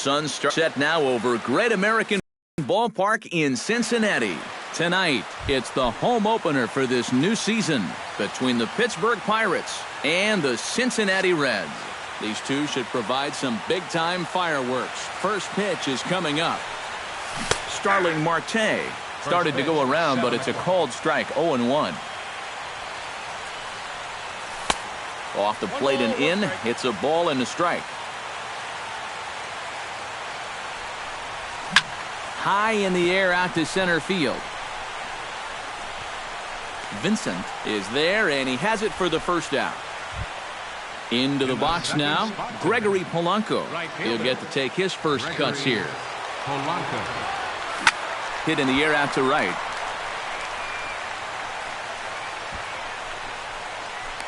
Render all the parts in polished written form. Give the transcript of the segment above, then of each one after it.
Suns start set now over Great American Ballpark in Cincinnati. Tonight, it's the home opener for this new season between the Pittsburgh Pirates and the Cincinnati Reds. These two should provide some big-time fireworks. First pitch is coming up. Starling Marte started to go around, but it's a called strike, 0-1. Off the plate and in, it's a ball and a strike. High in the air out to center field. Vincent is there, and he has it for the first out. Into the box now, Gregory Polanco. He'll get to take his first cuts here. Hit in the air out to right.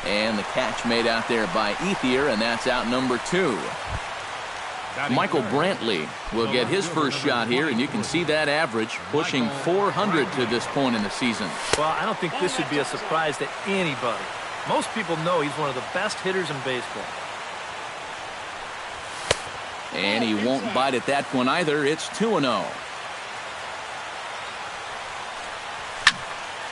And the catch made out there by Ethier, and that's out number 2. Michael Brantley will get his first shot here, and you can see that average pushing 400 to this point in the season. Well, I don't think this should be a surprise to anybody. Most people know he's one of the best hitters in baseball. And he won't bite at that one either. It's 2-0.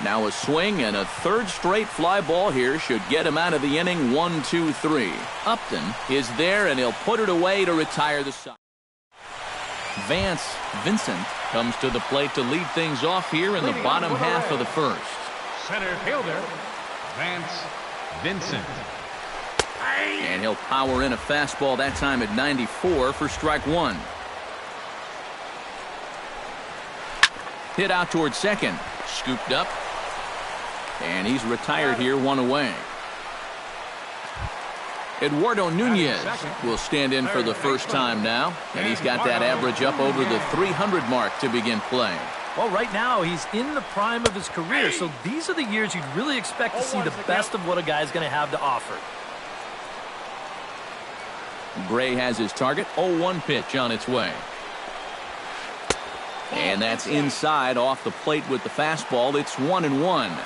Now a swing and a third straight fly ball here should get him out of the inning. 1-2-3. Upton is there, and he'll put it away to retire the side. Vance Vincent comes to the plate to lead things off here in the bottom half of the first. Center fielder Vance Vincent. And he'll power in a fastball that time at 94 for strike 1. Hit out towards second. Scooped up. And he's retired here, 1 away. Eduardo Nunez will stand in for the first time now. And he's got that average up over the 300 mark to begin play. Well, right now he's in the prime of his career. So these are the years you'd really expect to see the best of what a guy's going to have to offer. Gray has his target. 0-1 pitch on its way. And that's inside off the plate with the fastball. It's 1-1.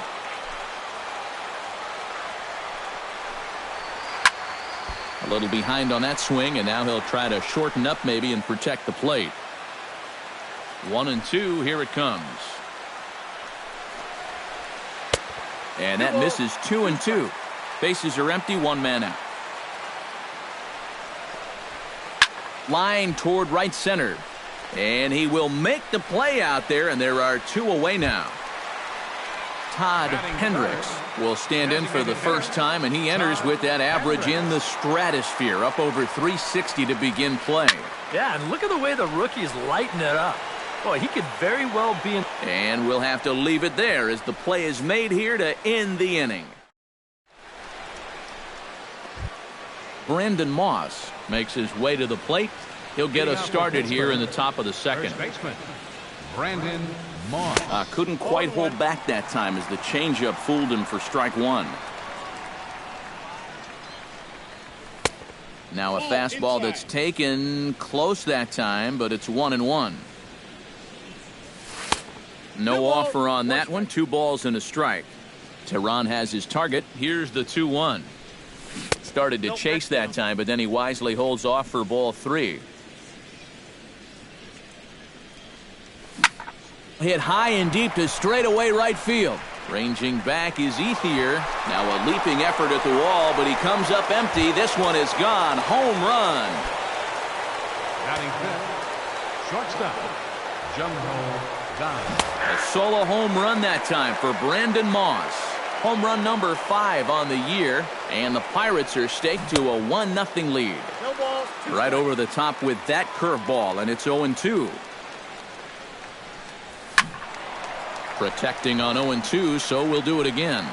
A little behind on that swing, and now he'll try to shorten up maybe and protect the plate. 1-2. Here it comes. And that misses. 2-2. Bases are empty. 1 man out. Line toward right center. And he will make the play out there, and there are 2 away now. Todd Hendricks will stand in for the first time, and he enters with that average in the stratosphere, up over 360 to begin play. Yeah, and look at the way the rookie is lighting it up. Boy, he could very well be in. And we'll have to leave it there as the play is made here to end the inning. Brandon Moss makes his way to the plate. He'll get us started here in the top of the second. Brandon Moss. Couldn't quite hold back that time as the changeup fooled him for strike 1. Now a fastball that's taken close that time, but it's 1-1. No offer on that one. 2 balls and a strike. Tehran has his target. Here's the 2-1. Started to chase that time, but then he wisely holds off for ball 3. Hit high and deep to straightaway right field. Ranging back is Ethier. Now a leaping effort at the wall, but he comes up empty. This one is gone. Home run. Batting fifth, shortstop Jumbo Don. A solo home run that time for Brandon Moss. Home run number 5 on the year, and the Pirates are staked to a 1-0 lead. Right over the top with that curveball, and it's 0-2. Protecting on 0-2, so we'll do it again.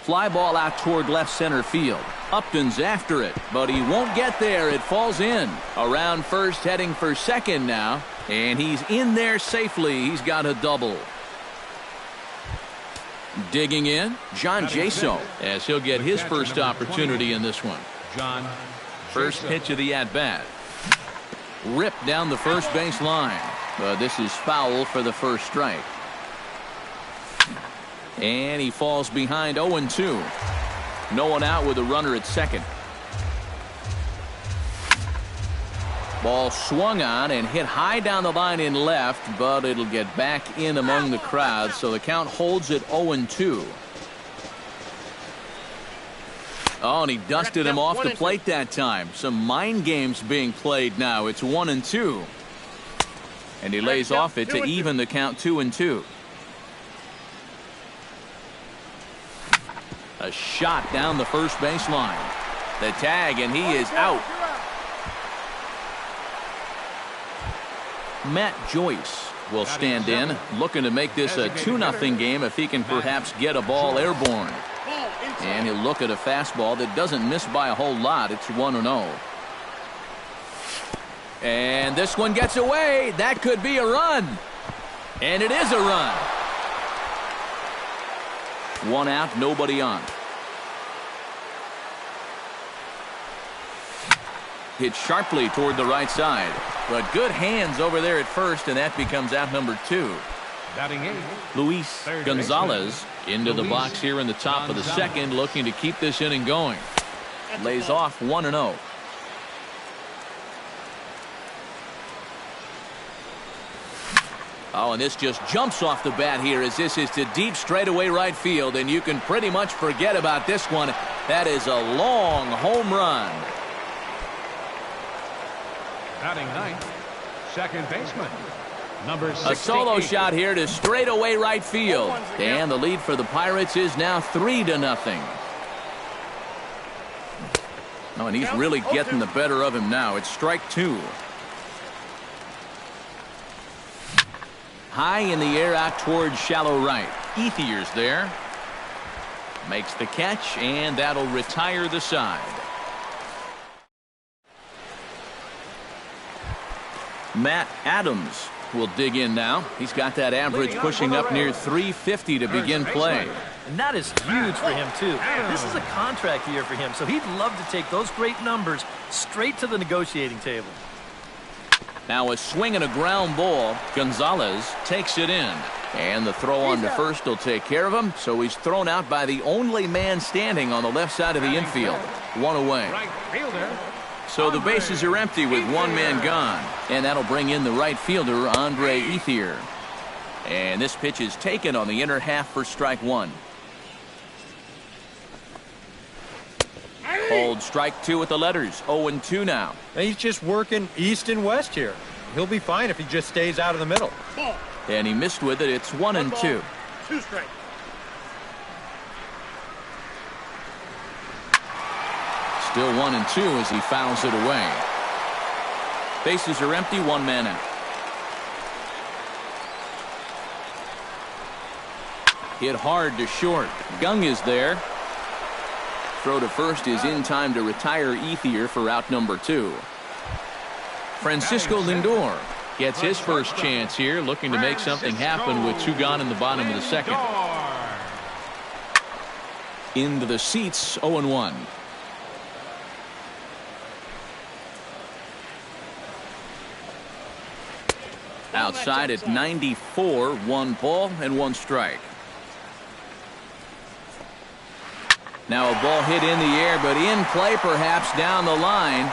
Fly ball out toward left center field. Upton's after it, but he won't get there. It falls in. Around first, heading for second now. And he's in there safely. He's got a double. Digging in, John Jaso, as he'll get his first opportunity in this one. First pitch of the at-bat. Ripped down the first base line. But this is foul for the first strike. And he falls behind 0-2. No one out with a runner at second. Ball swung on and hit high down the line in left, but it'll get back in among the crowd, so the count holds at 0-2. Oh, and he dusted him off the plate that time. Some mind games being played now. It's 1-2. And he lays off it to even the count 2-2. A shot down the first baseline. The tag, and he is out. Matt Joyce will stand in, looking to make this a 2-0 game if he can perhaps get a ball airborne. And he'll look at a fastball that doesn't miss by a whole lot. It's 1-0. And this one gets away. That could be a run. And it is a run. One out, nobody on. Hit sharply toward the right side. But good hands over there at first, and that becomes out number 2. Batting 8. Luis Gonzalez into the box here in the top of the second, looking to keep this inning going. Lays off 1-0. Oh, and this just jumps off the bat here as this is to deep straightaway right field, and you can pretty much forget about this one. That is a long home run. Batting 9th, second baseman, number 68. A solo shot here to straightaway right field. And the lead for the Pirates is now 3-0. Oh, and he's really getting the better of him now. It's strike 2. High in the air out towards shallow right. Ethier's there. Makes the catch, and that'll retire the side. Matt Adams will dig in now. He's got that average pushing up near 350 to begin play. And that is huge for him, too. This is a contract year for him, so he'd love to take those great numbers straight to the negotiating table. Now a swing and a ground ball. Gonzalez takes it in. And the throw on to first will take care of him, so he's thrown out by the only man standing on the left side of the infield. One away. Right fielder. So the bases are empty with one man gone. And that'll bring in the right fielder, Andre Ethier. And this pitch is taken on the inner half for strike 1. Hold strike 2 with the letters. 0-2 now. He's just working east and west here. He'll be fine if he just stays out of the middle. And he missed with it. It's 1-2. 2 strikes. Still 1-2 as he fouls it away. Bases are empty, one man out. Hit hard to short. Gung is there. Throw to first is in time to retire Ethier for out number 2. Francisco Lindor gets his first chance here, looking to make something happen with 2 gone in the bottom of the second. Into the seats, 0-1. Outside at 94, 1 ball and 1 strike. Now a ball hit in the air, but in play perhaps down the line.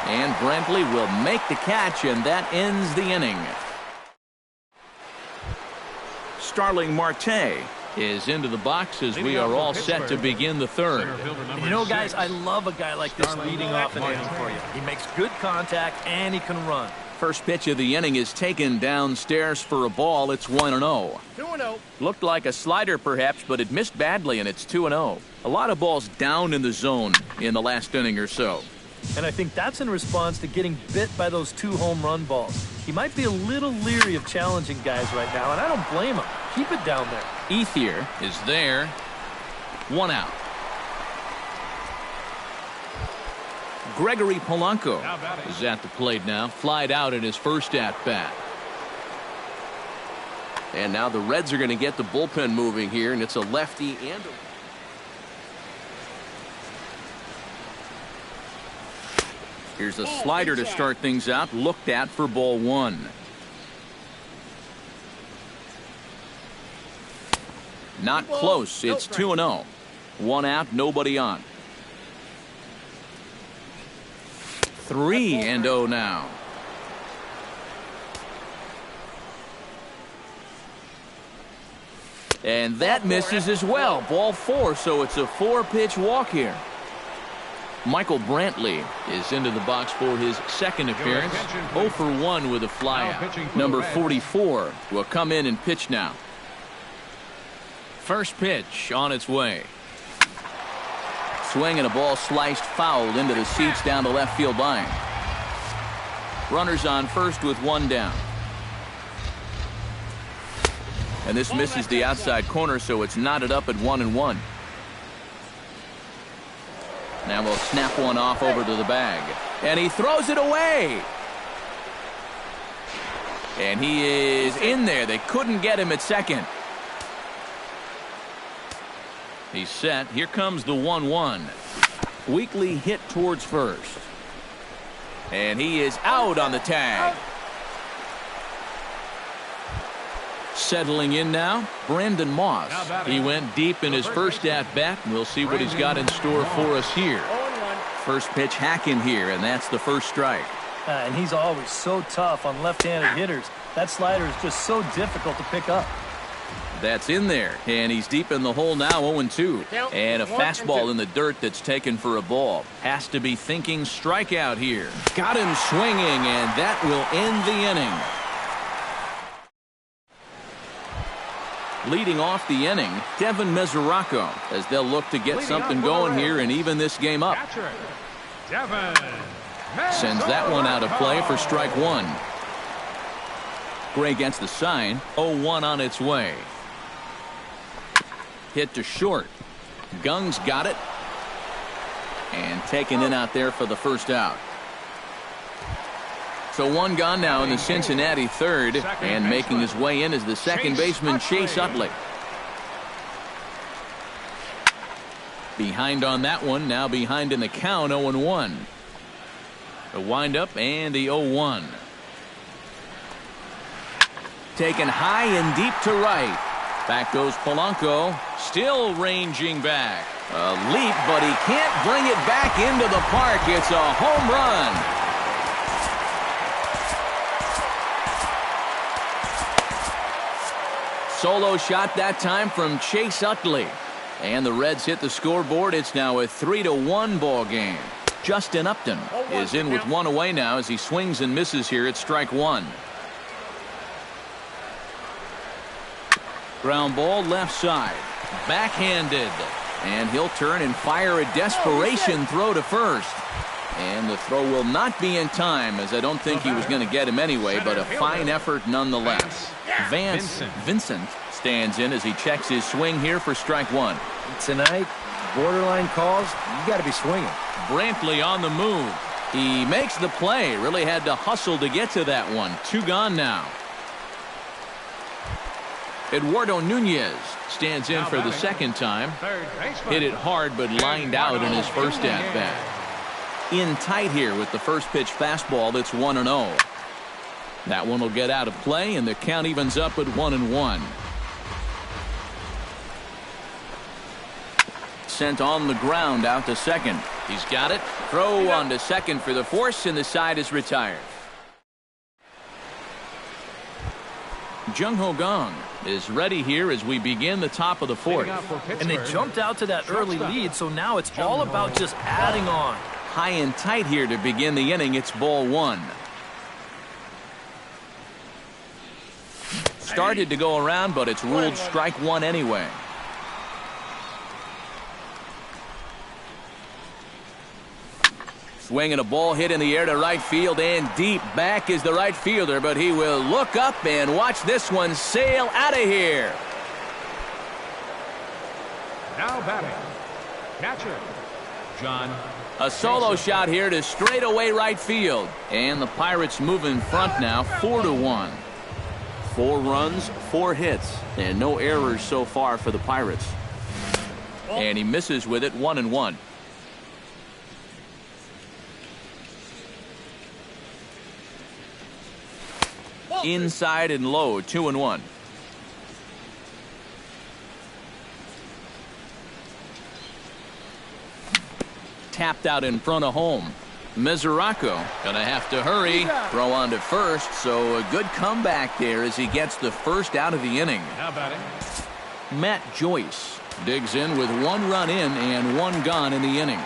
And Brentley will make the catch, and that ends the inning. Starling Marte is into the box as we are all set to begin the third. You know, guys, I love a guy like this leading off an inning for you. He makes good contact, and he can run. First pitch of the inning is taken downstairs for a ball. It's 1-0. 2-0. Looked like a slider perhaps, but it missed badly, and it's 2-0. A lot of balls down in the zone in the last inning or so. And I think that's in response to getting bit by those 2 home run balls. He might be a little leery of challenging guys right now, and I don't blame him. Keep it down there. Ethier is there. 1 out. Gregory Polanco is at the plate now. Flied out in his first at-bat. And now the Reds are going to get the bullpen moving here, and it's a lefty and a... Here's a slider to start things out. Looked at for ball 1. Not close. It's 2-0. 1 out, nobody on. 3-0 now. And that misses as well. Ball 4, so it's a 4-pitch walk here. Michael Brantley is into the box for his second appearance. 0 for 1 with a flyout. Number 44 will come in and pitch now. First pitch on its way. Swing and a ball sliced foul into the seats down the left field line. Runners on first with 1 down. And this misses the outside corner, so it's knotted up at 1-1. Now we'll snap one off over to the bag. And he throws it away. And he is in there. They couldn't get him at second. He's set. Here comes the 1-1. Weakly hit towards first. And he is out on the tag. Settling in now, Brandon Moss. He went deep in his first at-bat. We'll see what he's got in store for us here. First pitch hacking here, and that's the first strike. And he's always so tough on left-handed hitters. That slider is just so difficult to pick up. That's in there, and he's deep in the hole now, 0-2. And a fastball in the dirt that's taken for a ball. Has to be thinking strikeout here. Got him swinging, and that will end the inning. Leading off the inning, Devin Mesoraco, as they'll look to get something going here and even this game up. Sends that one out of play for strike 1. Gray gets the sign. 0-1 on its way. Hit to short. Gung's got it. And taken in out there for the first out. So 1 gone now in the Cincinnati third, and making his way in is the second baseman Chase Utley. Behind on that one, now behind in the count, 0-1. The windup and the 0-1. Taken high and deep to right. Back goes Polanco, still ranging back. A leap, but he can't bring it back into the park. It's a home run. Solo shot that time from Chase Utley. And the Reds hit the scoreboard. It's now a 3-1 ball game. Justin Upton is in with 1 away now as he swings and misses here at strike 1. Ground ball left side. Backhanded. And he'll turn and fire a desperation throw to first. And the throw will not be in time, as I don't think he was going to get him anyway, but a fine effort nonetheless. Vincent stands in as he checks his swing here for strike 1. Tonight, borderline calls, you got to be swinging. Brantley on the move. He makes the play. Really had to hustle to get to that one. 2 gone now. Eduardo Nunez stands in for the second time. Hit it hard, but lined out in his first at-bat. In tight here with the first pitch fastball. That's 1-0. That one will get out of play, and the count evens up at 1-1. Sent on the ground out to second. He's got it. Throw on to second for the force, and the side is retired. Jung Ho Gong is ready here as we begin the top of the fourth. And they jumped out to that early lead, so now it's all about just adding on. High and tight here to begin the inning. It's ball 1. Started to go around, but it's ruled strike 1 anyway. Swinging a ball hit in the air to right field, and deep back is the right fielder, but he will look up and watch this one sail out of here. Now batting, catcher, John. A solo shot here to straightaway right field. And the Pirates move in front now, 4-1. 4 runs, 4 hits, and no errors so far for the Pirates. And he misses with it, 1-1. Inside and low, 2-1. tapped out in front of home. Mesoraco gonna have to hurry. Throw on to first, so a good comeback there as he gets the first out of the inning. Now batting. Matt Joyce digs in with 1 run in and 1 gone in the inning.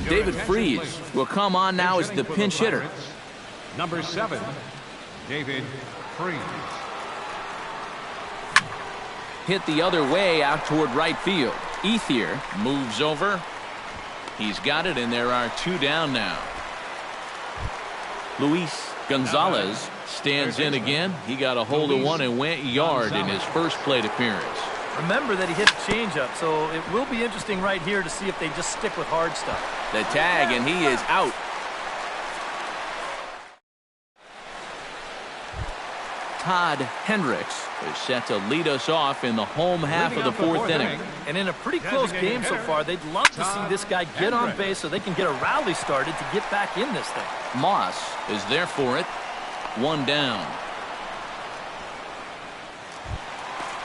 David Freese will come on now as the pinch hitter. Number 7, David Freese. Hit the other way out toward right field. Ethier moves over. He's got it, and there are 2 down now. Luis Gonzalez stands in again. He got a hold of one and went yard in his first plate appearance. Remember that he hit the changeup, so it will be interesting right here to see if they just stick with hard stuff. The tag, and he is out. Todd Hendricks is set to lead us off in the home half of the 4th inning. And in a pretty close game so far, they'd love to see this guy get on base so they can get a rally started to get back in this thing. Moss is there for it. 1 down.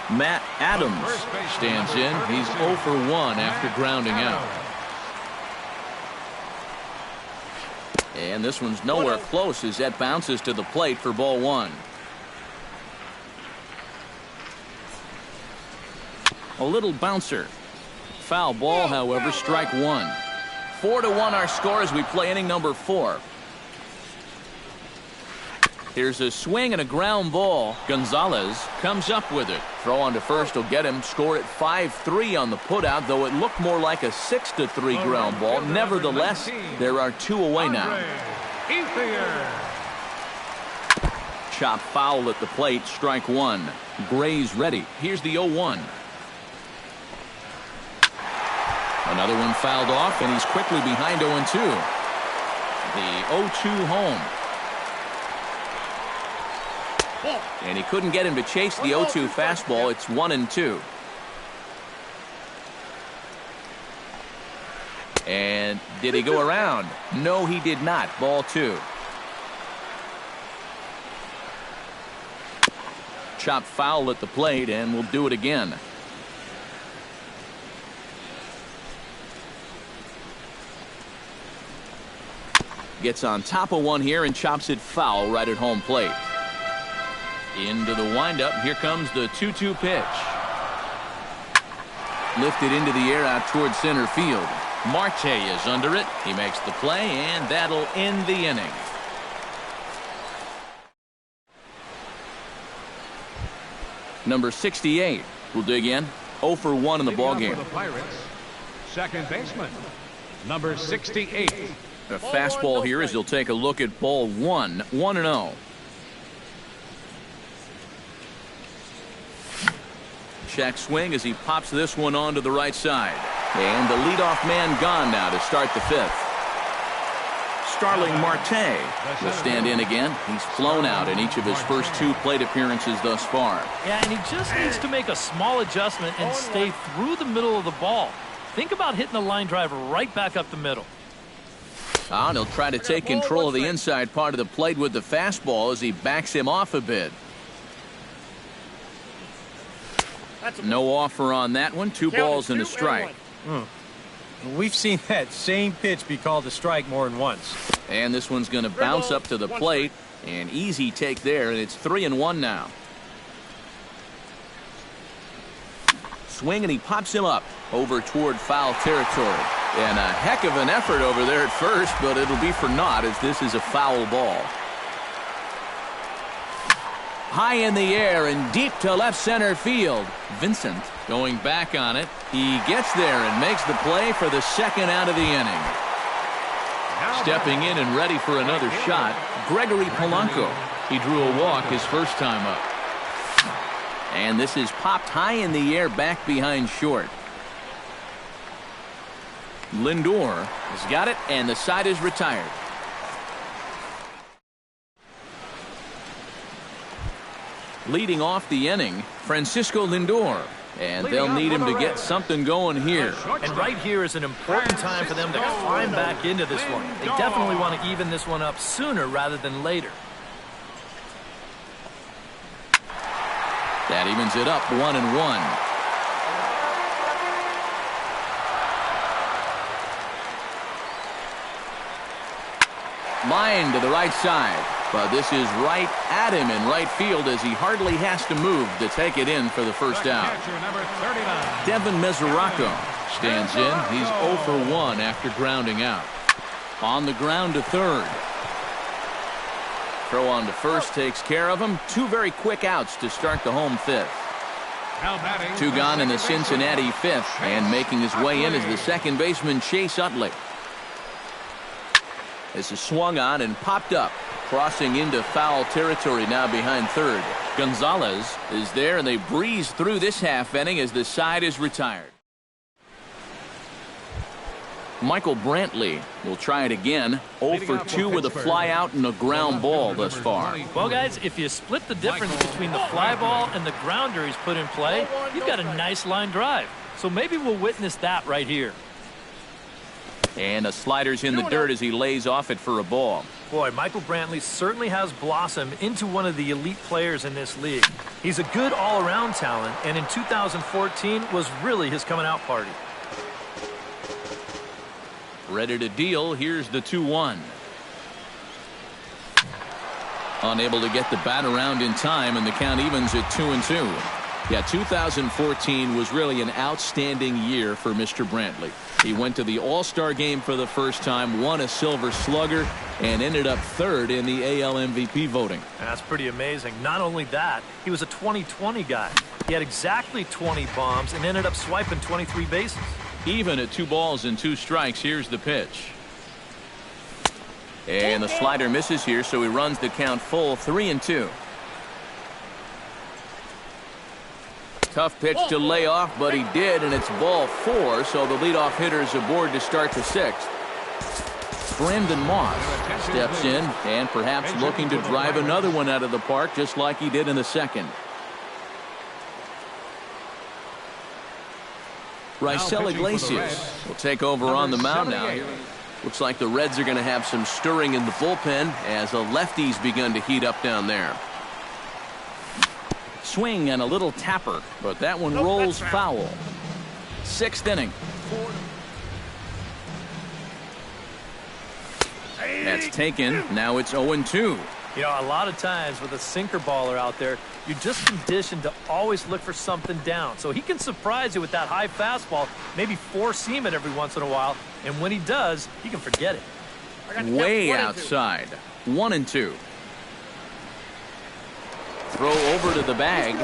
Matt Adams stands in. He's 0 for 1 after grounding out. And this one's nowhere close as that bounces to the plate for ball 1. A little bouncer. Foul ball, however, strike 1. 4-1 our score as we play inning number 4. Here's a swing and a ground ball. Gonzalez comes up with it. Throw on to first will get him. Score at 5-3 on the putout, though it looked more like a 6-3 ground ball. Nevertheless, there are 2 away now. Chop foul at the plate, strike 1. Gray's ready. Here's the 0-1. Another one fouled off, and he's quickly behind 0-2. The 0-2 home. And he couldn't get him to chase the 0-2 fastball. It's 1-2. And did he go around? No, he did not. Ball 2. Chop foul at the plate, and we'll do it again. Gets on top of one here and chops it foul right at home plate. Into the windup. Here comes the 2-2 pitch. Lifted into the air out towards center field. Marte is under it. He makes the play, and that'll end the inning. Number 68 will dig in. 0 for 1 in the ballgame. Second baseman, number 68. A fastball here as he'll take a look at ball 1. 1-0. Check swing as he pops this one onto the right side. And the leadoff man gone now to start the 5th. Starling Marte will stand in again. He's flown out in each of his first 2 plate appearances thus far. Yeah, and he just needs to make a small adjustment and stay through the middle of the ball. Think about hitting a line drive right back up the middle. And he'll try to take control of the inside part of the plate with the fastball as he backs him off a bit. No offer on that one. 2 balls and a strike. We've seen that same pitch be called a strike more than once. And this one's going to bounce up to the plate. An easy take there, and it's 3-1 now. Swing, and he pops him up over toward foul territory. And a heck of an effort over there at first, but it'll be for naught as this is a foul ball. High in the air and deep to left center field. Vincent going back on it. He gets there and makes the play for the 2nd out of the inning. Stepping in and ready for another shot, Gregory Polanco. He drew a walk his first time up. And this is popped high in the air back behind short. Lindor has got it, and the side is retired. Leading off the inning, Francisco Lindor. And they'll need him to get something going here. And right here is an important time for them to climb back into this one. They definitely want to even this one up sooner rather than later. That evens it up 1-1. Line to the right side. But this is right at him in right field as he hardly has to move to take it in for the first out. Catcher, number 39. Devin Mesoraco stands in. He's 0 for 1 after grounding out. On the ground to third. Throw on to first takes care of him. 2 very quick outs to start the home fifth. Now batting, 2 gone in the second baseman, Cincinnati fifth, and making his way in is the second baseman Chase Utley. This is swung on and popped up, crossing into foul territory now behind third. Gonzalez is there, and they breeze through this half inning as the side is retired. Michael Brantley will try it again. 0 for 2 with a fly out and a ground ball thus far. Well, guys, if you split the difference between the fly ball and the grounder he's put in play, you've got a nice line drive. So maybe we'll witness that right here. And a slider's in the dirt as he lays off it for a ball. Boy, Michael Brantley certainly has blossomed into one of the elite players in this league. He's a good all-around talent, and in 2014 was really his coming-out party. Ready to deal. Here's the 2-1. Unable to get the bat around in time, and the count evens at 2-2. Yeah, 2014 was really an outstanding year for Mr. Brantley. He went to the All-Star game for the first time, won a Silver Slugger, and ended up third in the AL MVP voting. That's pretty amazing. Not only that, he was a 20-20 guy. He had exactly 20 bombs and ended up swiping 23 bases. Even at 2 balls and 2 strikes, here's the pitch. And the slider misses here, so he runs the count full, 3-2. Tough pitch to lay off, but he did, and it's ball 4, so the leadoff hitter is aboard to start the 6th. Brandon Moss steps in and perhaps looking to drive another one out of the park just like he did in the second. Raisel Iglesias will take over on the mound now. Looks like the Reds are going to have some stirring in the bullpen as the lefties begun to heat up down there. Swing and a little tapper, but that one rolls foul. 6th inning. That's taken. Now it's 0-2. You know, a lot of times with a sinker baller out there, you're just conditioned to always look for something down. So he can surprise you with that high fastball, maybe four-seam it every once in a while, and when he does, he can forget it. Way outside. 1-2. Throw over to the bag.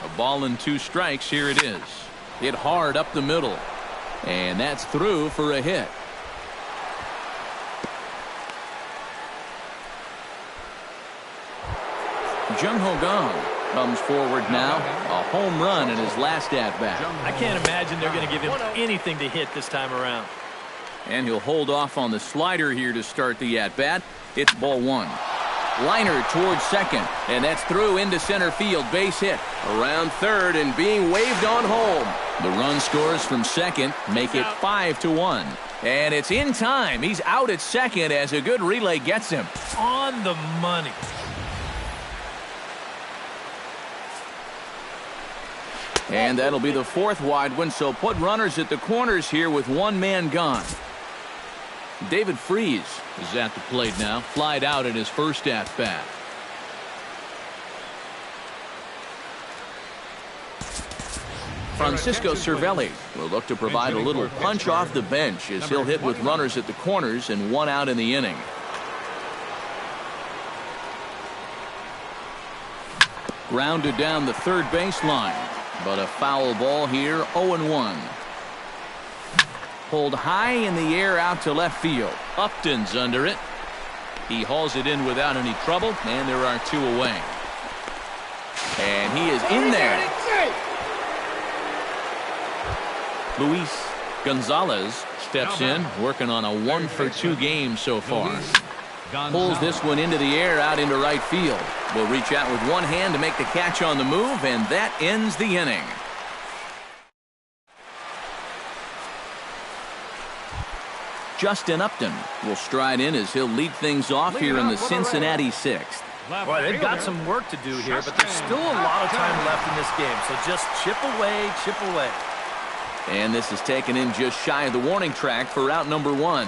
A ball and 2 strikes. Here it is. Hit hard up the middle. And that's through for a hit. Jung Ho Gong comes forward now. A home run in his last at-bat. I can't imagine they're going to give him anything to hit this time around. And he'll hold off on the slider here to start the at-bat. It's ball 1. Liner towards second, and that's through into center field. Base hit around third and being waved on home. The run scores from second make it 5-1. And it's in time. He's out at second as a good relay gets him. On the money. And that'll be the 4th wide one, so put runners at the corners here with 1 man gone. David Freese is at the plate now, flied out in his first at-bat. Francisco Cervelli will look to provide a little punch off the bench as he'll hit with runners at the corners and 1 out in the inning. Grounded down the third baseline, but a foul ball here, 0-1. Pulled high in the air out to left field. Upton's under it. He hauls it in without any trouble, and there are 2 away. And he is in there. Luis Gonzalez steps in, working on a 1-for-2 game so far. Pulls this one into the air out into right field. Will reach out with 1 hand to make the catch on the move, and that ends the inning. Justin Upton will stride in as he'll lead things off here in the Cincinnati 6th. Boy, they've got some work to do here, but there's still a lot of time left in this game, so just chip away, chip away. And this is taken in just shy of the warning track for out number 1.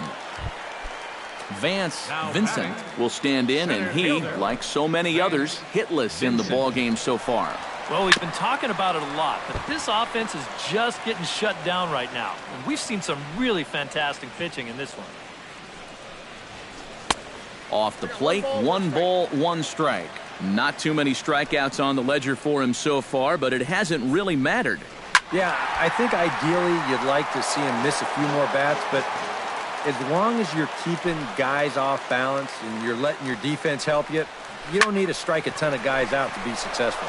Vance Vincent will stand in, and he, like so many others, hitless in the ball game so far. Well, we've been talking about it a lot, but this offense is just getting shut down right now. And we've seen some really fantastic pitching in this one. Off the plate, 1 ball, 1 strike. Not too many strikeouts on the ledger for him so far, but it hasn't really mattered. Yeah, I think ideally you'd like to see him miss a few more bats, but as long as you're keeping guys off balance and you're letting your defense help you, you don't need to strike a ton of guys out to be successful.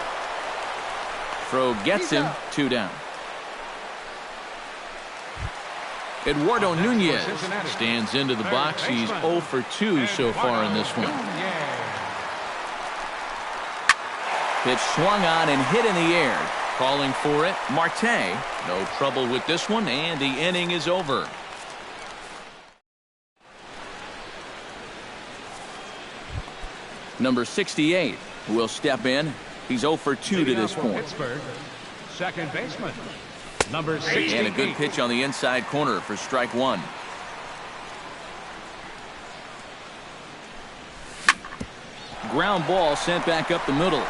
Throw gets him, 2 down. Eduardo Nunez stands into the box. He's 0 for 2 so far in this one. Pitch swung on and hit in the air. Calling for it, Marte. No trouble with this one, and the inning is over. Number 68 will step in. He's 0 for 2 to this point. Pittsburgh, second baseman, number 68. And a good pitch on the inside corner for strike 1. Ground ball sent back up the middle.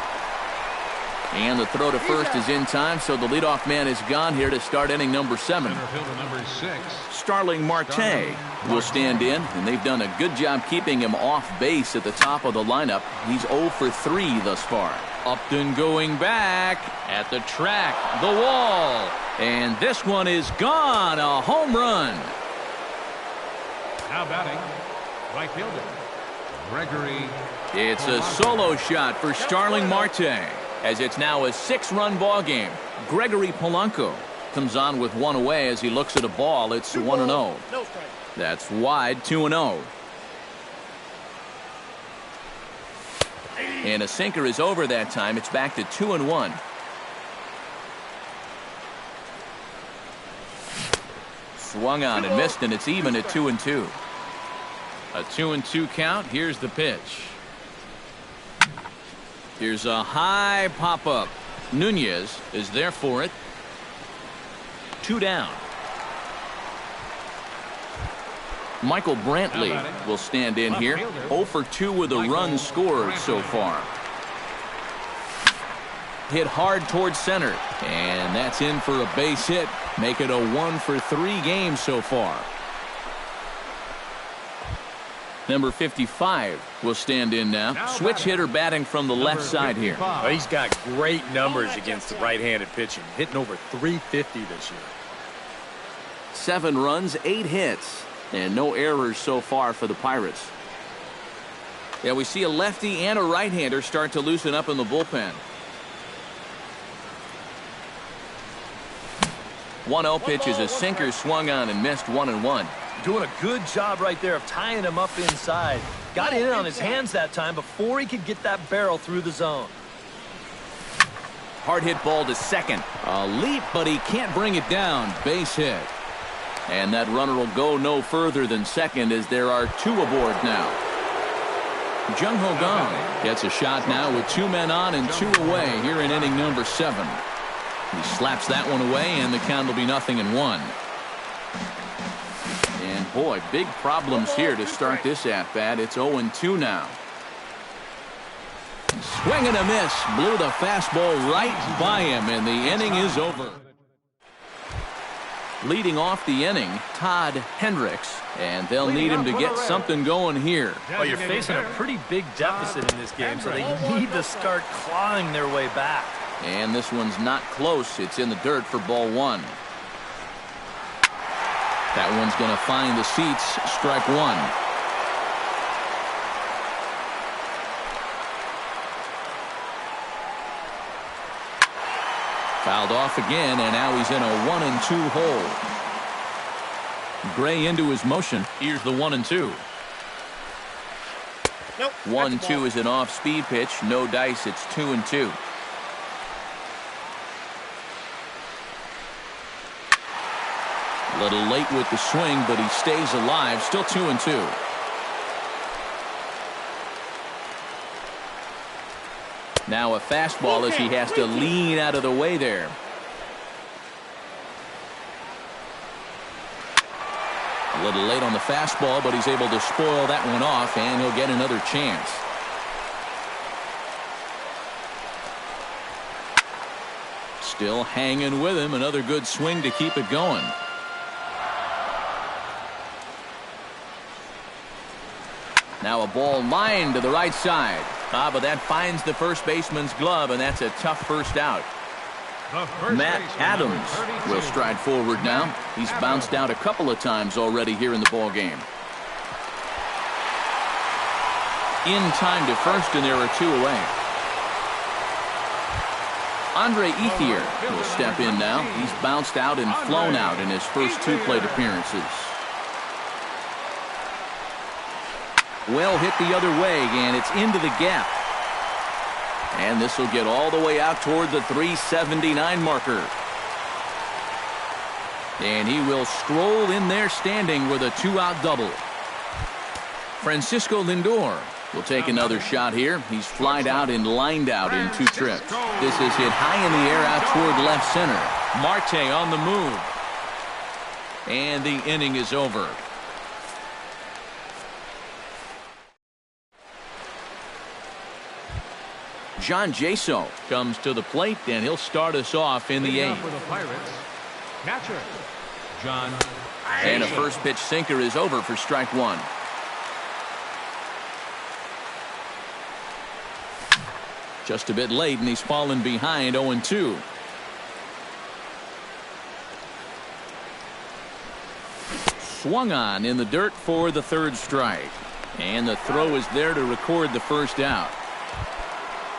And the throw to first is in time, so the leadoff man is gone here to start inning number 7. Number 6. Starling Marte will stand in, and they've done a good job keeping him off base at the top of the lineup. He's 0 for 3 thus far. Upton going back at the track, the wall, and this one is gone, a home run. Now batting, right fielder, Gregory. It's a solo shot for Starling Marte, as it's now a 6-run ball game. Gregory Polanco comes on with 1 away as he looks at a ball. It's 1-0. That's wide, 2-0. And a sinker is over that time. It's back to 2-1. Swung on and missed, and it's even at 2-2. A 2-2 count. Here's the pitch. Here's a high pop-up. Nunez is there for it. 2 down. Michael Brantley will stand in here. 0 for 2 with a run scored so far. Hit hard towards center, and that's in for a base hit. Make it a 1 for 3 game so far. Number 55 will stand in now. Switch hitter batting from the left side here. Well, he's got great numbers against the right-handed pitching, hitting over 350 this year. 7 runs, 8 hits, and no errors so far for the Pirates. Yeah, we see a lefty and a right-hander start to loosen up in the bullpen. 1-0 pitch is a sinker, swung on and missed, 1-1. Doing a good job right there of tying him up inside. Got in on his hands that time before he could get that barrel through the zone. Hard hit ball to second. A leap, but he can't bring it down. Base hit. And that runner will go no further than second as there are 2 aboard now. Jung Ho Gong gets a shot now with 2 men on and 2 away here in inning number 7. He slaps that one away, and the count will be 0-1. And boy, big problems here to start this at-bat. It's 0-2 now. Swing and a miss. Blew the fastball right by him, and the inning is over. Leading off the inning, Todd Hendricks, and they'll need him to get something going here. Well, you're facing a pretty big deficit in this game, so they need to start clawing their way back. And this one's not close. It's in the dirt for ball 1. That one's going to find the seats. Strike 1. Fouled off again, and now he's in a 1-2 hole. Gray into his motion. Here's the 1-2. 1-2 is an off-speed pitch. No dice. It's 2-2. A little late with the swing, but he stays alive. Still 2-2. Now a fastball as he has to lean out of the way there. A little late on the fastball, but he's able to spoil that one off, and he'll get another chance. Still hanging with him. Another good swing to keep it going. Now a ball lined to the right side. But that finds the first baseman's glove, and that's a tough first out. Matt Adams will stride forward now. He's bounced out a couple of times already here in the ball game. In time to first, and there are two away. Andre Ethier will step in now. He's bounced out and flown out in his first two plate appearances. Well hit the other way, and it's into the gap. And this will get all the way out toward the 379 marker. And he will stroll in there standing with a two-out double. Francisco Lindor will take another shot here. He's flied out and lined out in two trips. This is hit high in the air out toward left center. Marte on the move. And the inning is over. John Jaso comes to the plate, and he'll start us off in the eighth. For the Pirates, catcher John. And a first pitch sinker is over for strike one. Just a bit late, and he's fallen behind 0-2. Swung on in the dirt for the third strike. And the throw is there to record the first out.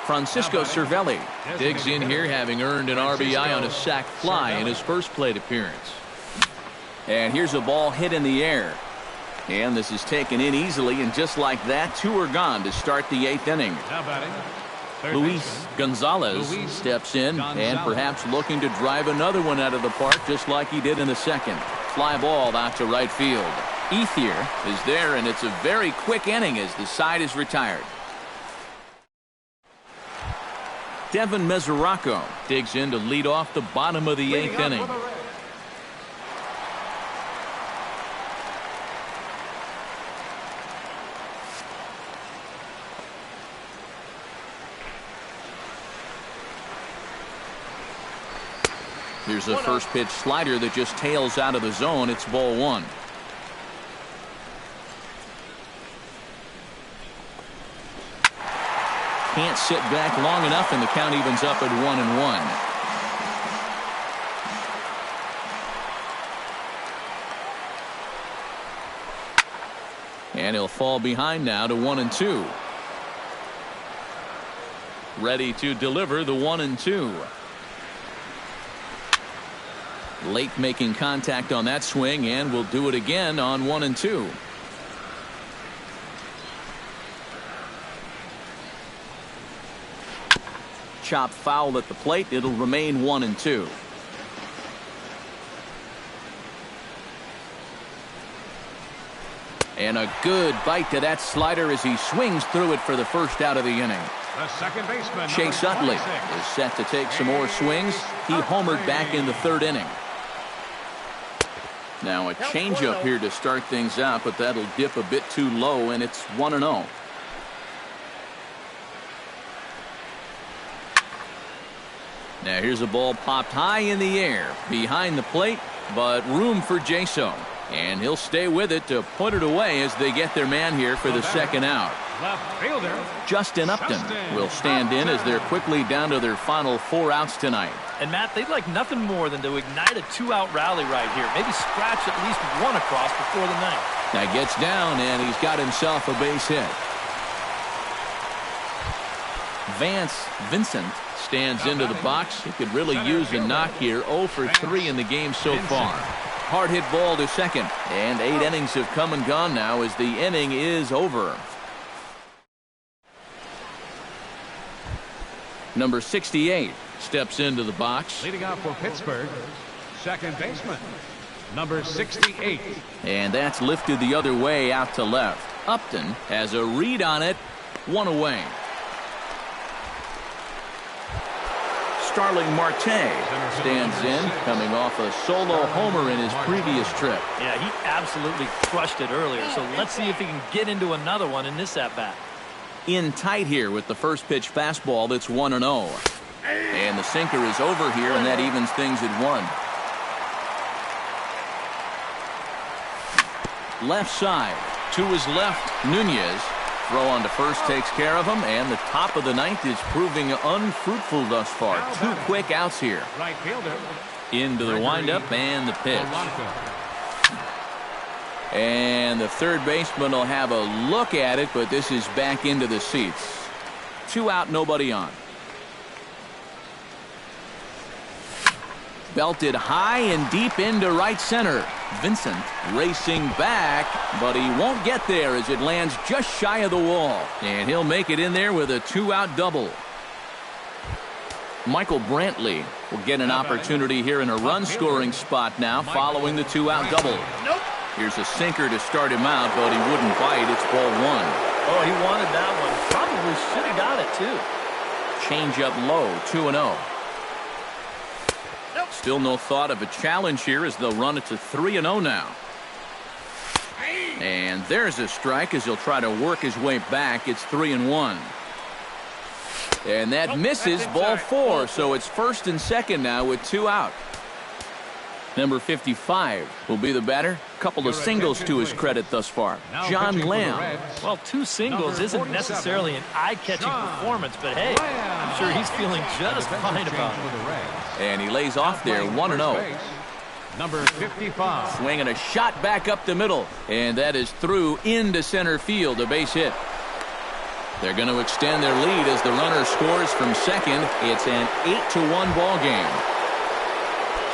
Francisco Cervelli digs in here, having earned an RBI on a sac fly in his first plate appearance. And here's a ball hit in the air. And this is taken in easily, and just like that, two are gone to start the eighth inning. Luis Gonzalez steps in, and perhaps looking to drive another one out of the park, just like he did in the second. Fly ball out to right field. Ethier is there, and it's a very quick inning as the side is retired. Devin Mesoraco digs in to lead off the bottom of the eighth inning. Here's a first pitch slider that just tails out of the zone. It's ball one. Can't sit back long enough, and the count evens up at 1-1. And he'll fall behind now to 1-2. Ready to deliver the 1-2. Late making contact on that swing, and will do it again on 1-2. Chop foul at the plate. It'll remain 1-2. And a good bite to that slider as he swings through it for the first out of the inning. The second baseman, Chase Utley is set to take some more swings. He homered back in the third inning. Now a changeup here to start things out, but that'll dip a bit too low, and it's 1-0. Now here's a ball popped high in the air behind the plate, but room for Jaso. And he'll stay with it to put it away as they get their man here for the second out. Left fielder Justin Upton will stand in as they're quickly down to their final 4 outs tonight. And Matt, they'd like nothing more than to ignite a 2-out rally right here. Maybe scratch at least one across before the ninth. Now gets down, and he's got himself a base hit. Vance Vincent stands into the box. He could really use a knock here. 0 for 3 in the game so far. Hard hit ball to second, and 8 innings have come and gone now as the inning is over. Number 68 steps into the box. leading off for Pittsburgh, second baseman, number 68. And that's lifted the other way out to left. Upton has a read on it. 1 away. Starling Marte stands in, coming off a solo homer in his previous trip. Yeah, he absolutely crushed it earlier, so let's see if he can get into another one in this at-bat. In tight here with the first pitch fastball that's 1-0. And the sinker is over here, and that evens things at 1. Left side. To his left, Nunez. Throw on to first takes care of him, and the top of the ninth is proving unfruitful thus far. 2 quick outs here. Right fielder. Into the windup and the pitch. And the third baseman will have a look at it, but this is back into the seats. 2 out, nobody on. Belted high and deep into right center. Vincent racing back, but he won't get there as it lands just shy of the wall. And he'll make it in there with a 2-out double. Michael Brantley will get an opportunity here in a run-scoring spot now following the 2-out double. Here's a sinker to start him out, but he wouldn't bite. It's ball 1. Oh, he wanted that one. Probably should have got it, too. Change up low, 2-0. Still no thought of a challenge here as they'll run it to 3-0 now. And there's a strike as he'll try to work his way back. It's 3-1. And that misses, ball 4. So it's first and second now with 2 out. Number 55 will be the batter. Couple of singles to his credit thus far. John Lamb. Well, 2 singles isn't necessarily an eye-catching performance, but hey, I'm sure he's feeling just fine about it. And he lays off there, 1-0. Number 55. Swinging a shot back up the middle, and that is through into center field, a base hit. They're going to extend their lead as the runner scores from second. It's an 8-1 ball game.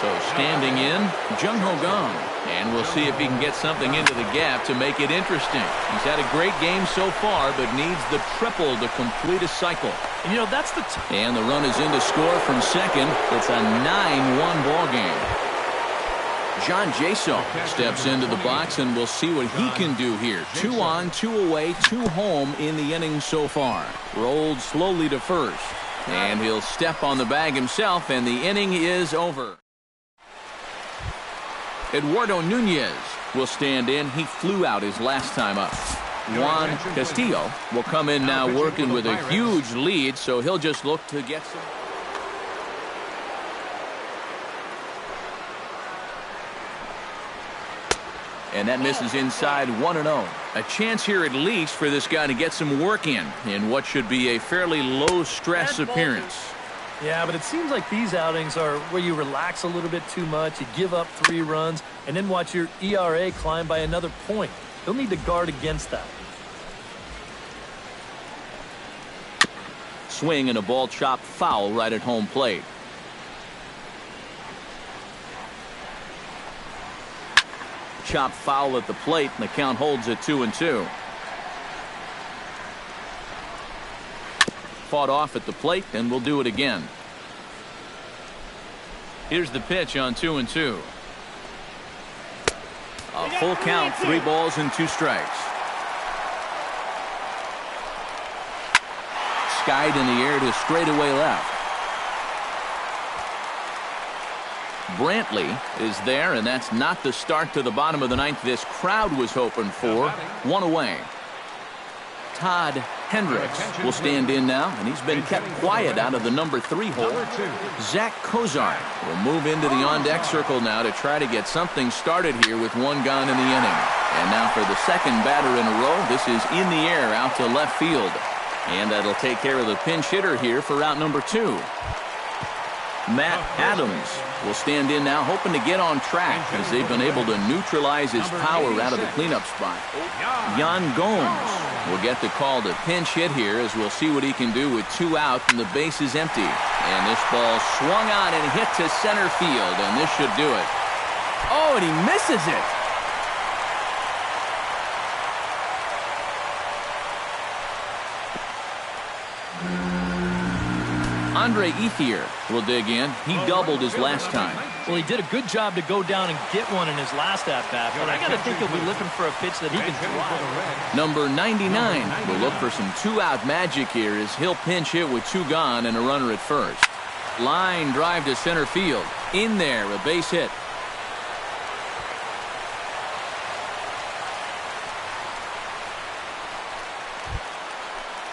So standing in, Jung-Ho Kang. And we'll see if he can get something into the gap to make it interesting. He's had a great game so far, but needs the triple to complete a cycle. And, you know, that's the... And the run is in to score from second. It's a 9-1 ball game. John Jaso steps into the box, and we'll see what he can do here. 2 on, 2 away, 2 home in the inning so far. Rolled slowly to first. And he'll step on the bag himself, and the inning is over. Eduardo Nunez will stand in. He flew out his last time up. Juan Castillo will come in now working with a huge lead, so he'll just look to get some. And that misses inside, 1-0. A chance here at least for this guy to get some work in what should be a fairly low-stress appearance. Yeah, but it seems like these outings are where you relax a little bit too much, you give up 3 runs, and then watch your ERA climb by another point. He'll need to guard against that. Swing and a ball chopped foul right at home plate. Chopped foul at the plate, and the count holds at 2-2. Fought off at the plate, and we'll do it again. Here's the pitch on 2-2. A full count, 3 balls and 2 strikes. Skied in the air to straightaway left. Brantley is there, and that's not the start to the bottom of the ninth this crowd was hoping for. 1 away. Todd Hendricks will stand in now, and he's been kept quiet out of the number 3 hole. Zach Kozar will move into the on-deck circle now to try to get something started here with 1 gone in the inning. And now for the second batter in a row, this is in the air out to left field. And that'll take care of the pinch hitter here for out number 2. Matt Adams will stand in now, hoping to get on track as they've been able to neutralize his power out of the cleanup spot. Yan Gomes will get the call to pinch hit here as we'll see what he can do with 2 out and the base is empty. And this ball swung on and hit to center field, and this should do it. Oh, and he misses it. Andre Ethier will dig in. He doubled his last time. Well, he did a good job to go down and get one in his last at-bat, but I got to think he'll be looking for a pitch that he can drive. Number 99 will look for some 2-out magic here as he'll pinch hit with 2 gone and a runner at first. Line drive to center field. In there, a base hit.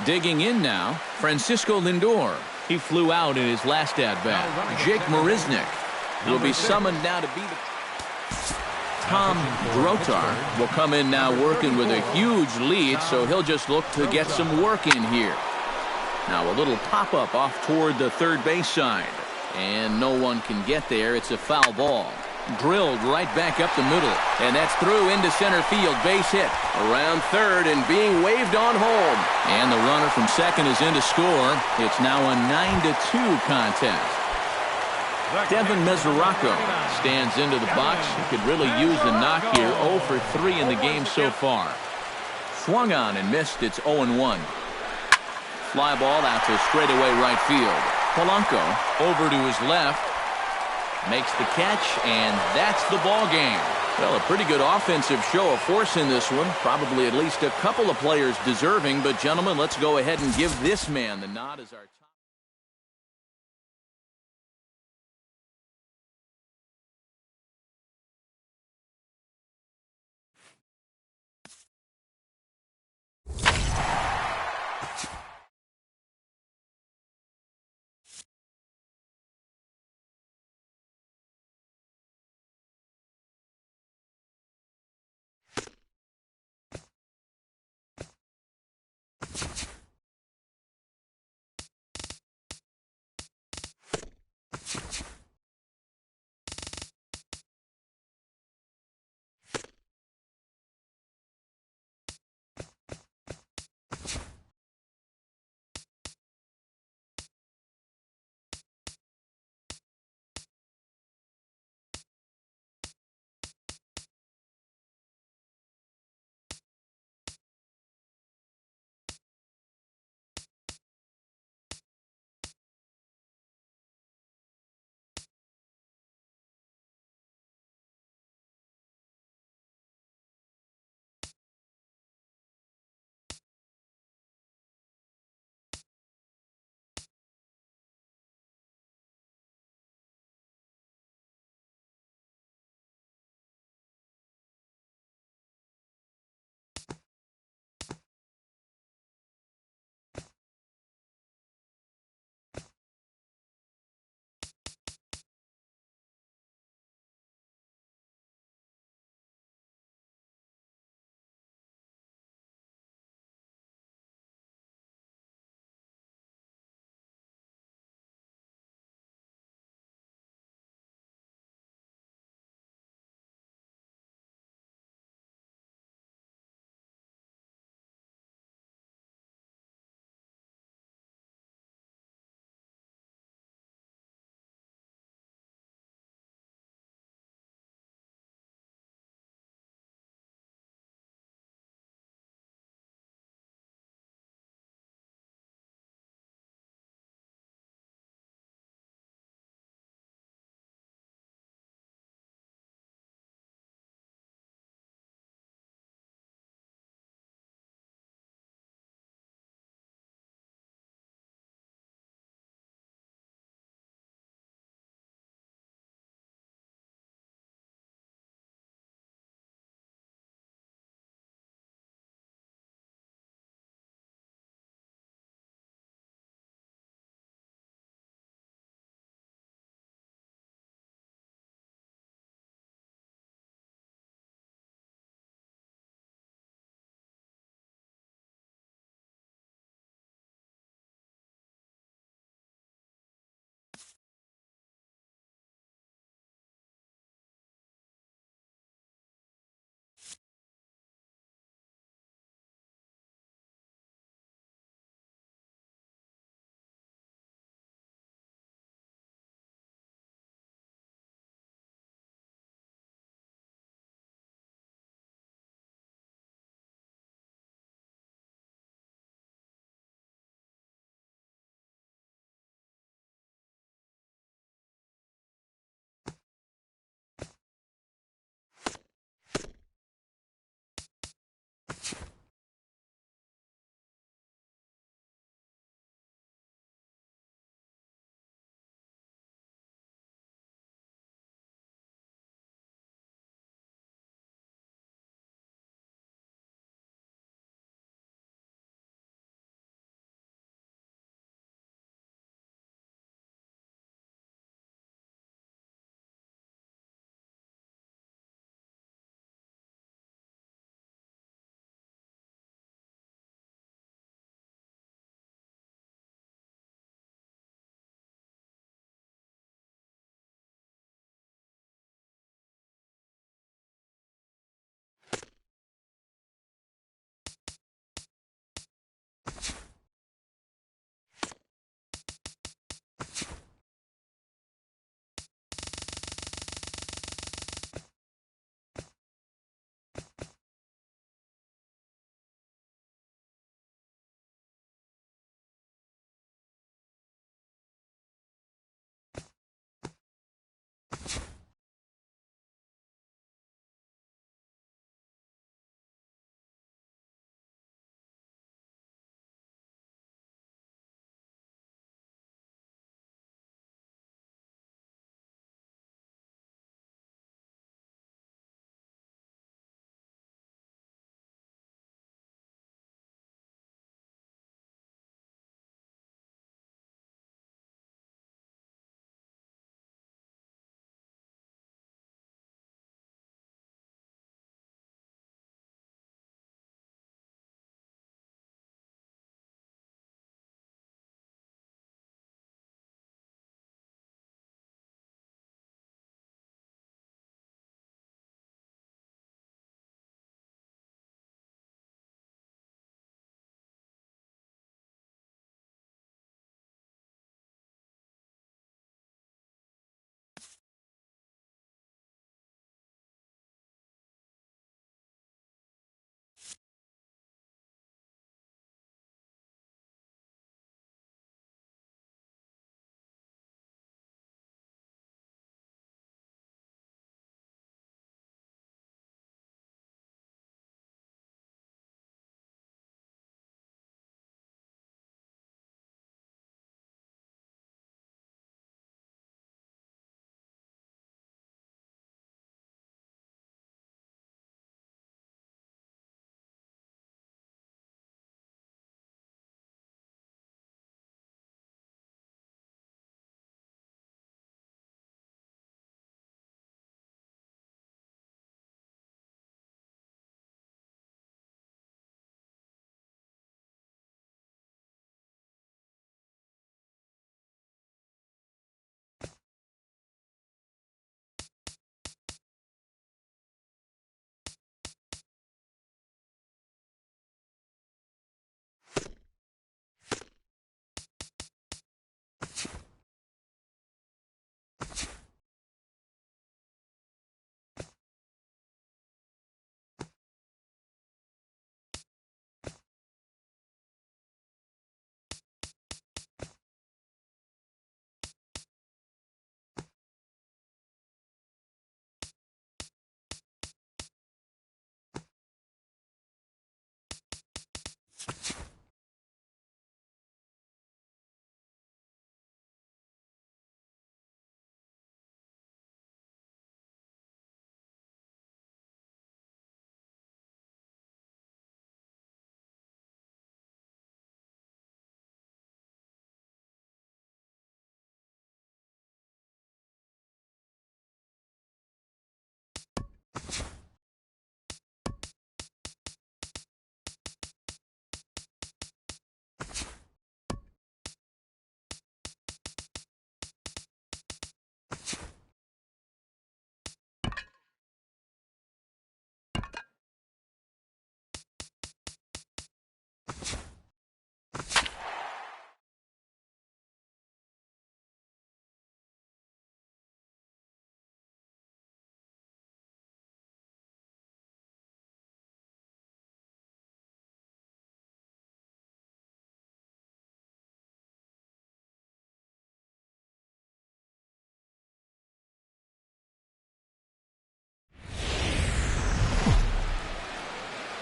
Digging in now, Francisco Lindor. He flew out in his last at-bat. Jake Marisnick will be summoned now to be the... Tom Grotar will come in now working with a huge lead, so he'll just look to get some work in here. Now a little pop-up off toward the third base side. And no one can get there. It's a foul ball. Drilled right back up the middle. And that's through into center field. Base hit. Around third and being waved on home. And the runner from second is in to score. It's now a 9-2 contest. Devin Mesoraco stands into the box. He could really use the knock here. 0 for 3 in the game so far. Swung on and missed. It's 0-1. Fly ball out to straightaway right field. Polanco over to his left. Makes the catch, and that's the ball game. Well, a pretty good offensive show of force in this one. Probably at least a couple of players deserving. But, gentlemen, let's go ahead and give this man the nod as our top.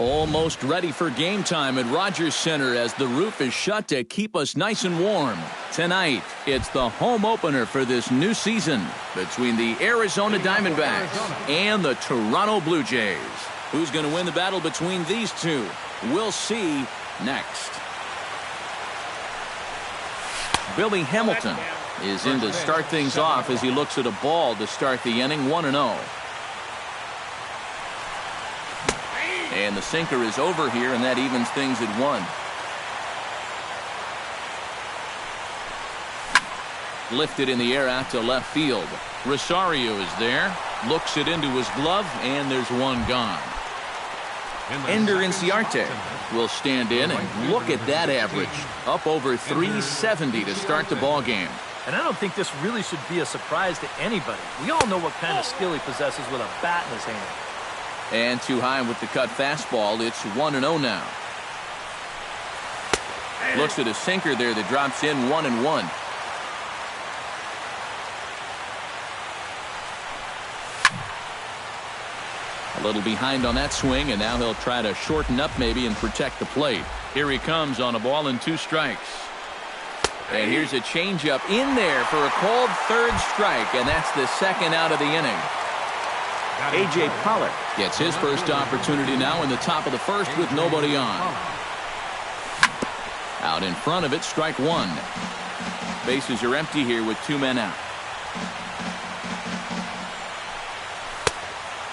Almost ready for game time at Rogers Center as the roof is shut to keep us nice and warm. Tonight, it's the home opener for this new season between the Arizona Diamondbacks and the Toronto Blue Jays. Who's going to win the battle between these two? We'll see next. Billy Hamilton is in to start things off as he looks at a ball to start the inning 1-0. And the sinker is over here, and that evens things at 1. Lifted in the air out to left field. Rosario is there, looks it into his glove, and there's one gone. Ender Inciarte will stand in, and look at that average. Up over 370 to start the ball game. And I don't think this really should be a surprise to anybody. We all know what kind of skill he possesses with a bat in his hand. And too high with the cut fastball. It's 1-0 now. Looks at a sinker there that drops in 1-1. A little behind on that swing, and now he'll try to shorten up maybe and protect the plate. Here he comes on a ball and 2 strikes. And here's a changeup in there for a called third strike, and that's the second out of the inning. A.J. Pollock gets his first opportunity now in the top of the first with nobody on. Out in front of it, strike 1. Bases are empty here with 2 men out.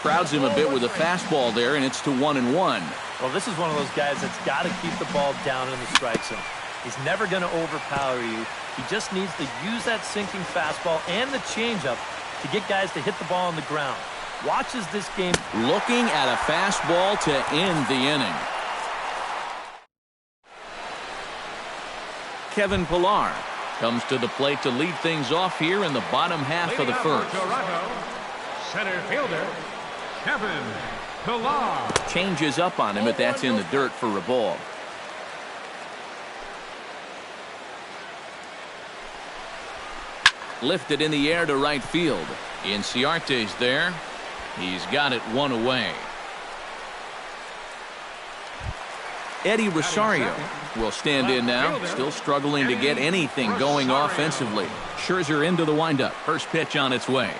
Crowds him a bit with a fastball there, and it's to 1-1. Well, this is one of those guys that's got to keep the ball down in the strike zone. He's never going to overpower you. He just needs to use that sinking fastball and the changeup to get guys to hit the ball on the ground. Watches this game. Looking at a fastball to end the inning. Kevin Pillar comes to the plate to lead things off here in the bottom half of the first. Toronto, center fielder, Kevin Pillar. Changes up on him, but that's in the dirt for a ball. Lifted in the air to right field. Inciarte's there. He's got it 1 away. Eddie Rosario will stand in now. Still struggling to get anything going offensively. Scherzer into the windup. First pitch on its way.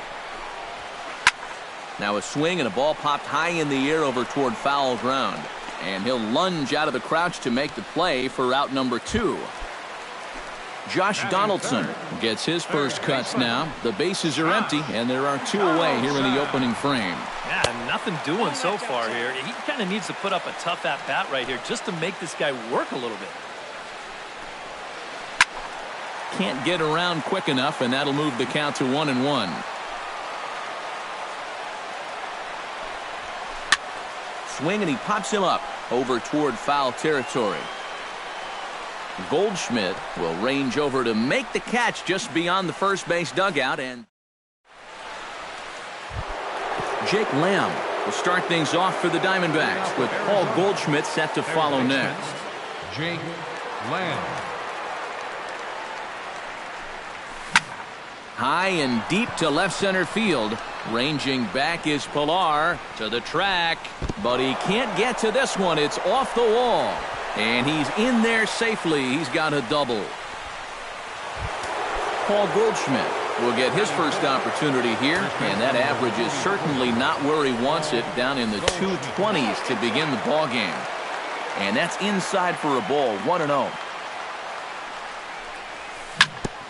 Now a swing and a ball popped high in the air over toward foul ground. And he'll lunge out of the crouch to make the play for out number 2. Josh Donaldson gets his first cuts now. The bases are empty, and there are 2 away here in the opening frame. Yeah, nothing doing so far here. He kind of needs to put up a tough at-bat right here just to make this guy work a little bit. Can't get around quick enough, and that'll move the count to 1-1. Swing, and he pops him up over toward foul territory. Goldschmidt will range over to make the catch just beyond the first base dugout, and Jake Lamb will start things off for the Diamondbacks with Paul Goldschmidt set to follow next. Jake Lamb. High and deep to left center field. Ranging back is Pillar to the track, but he can't get to this one. It's off the wall. And he's in there safely. He's got a double. Paul Goldschmidt will get his first opportunity here, and that average is certainly not where he wants it, down in the 220s to begin the ball game. And that's inside for a ball, 1-0.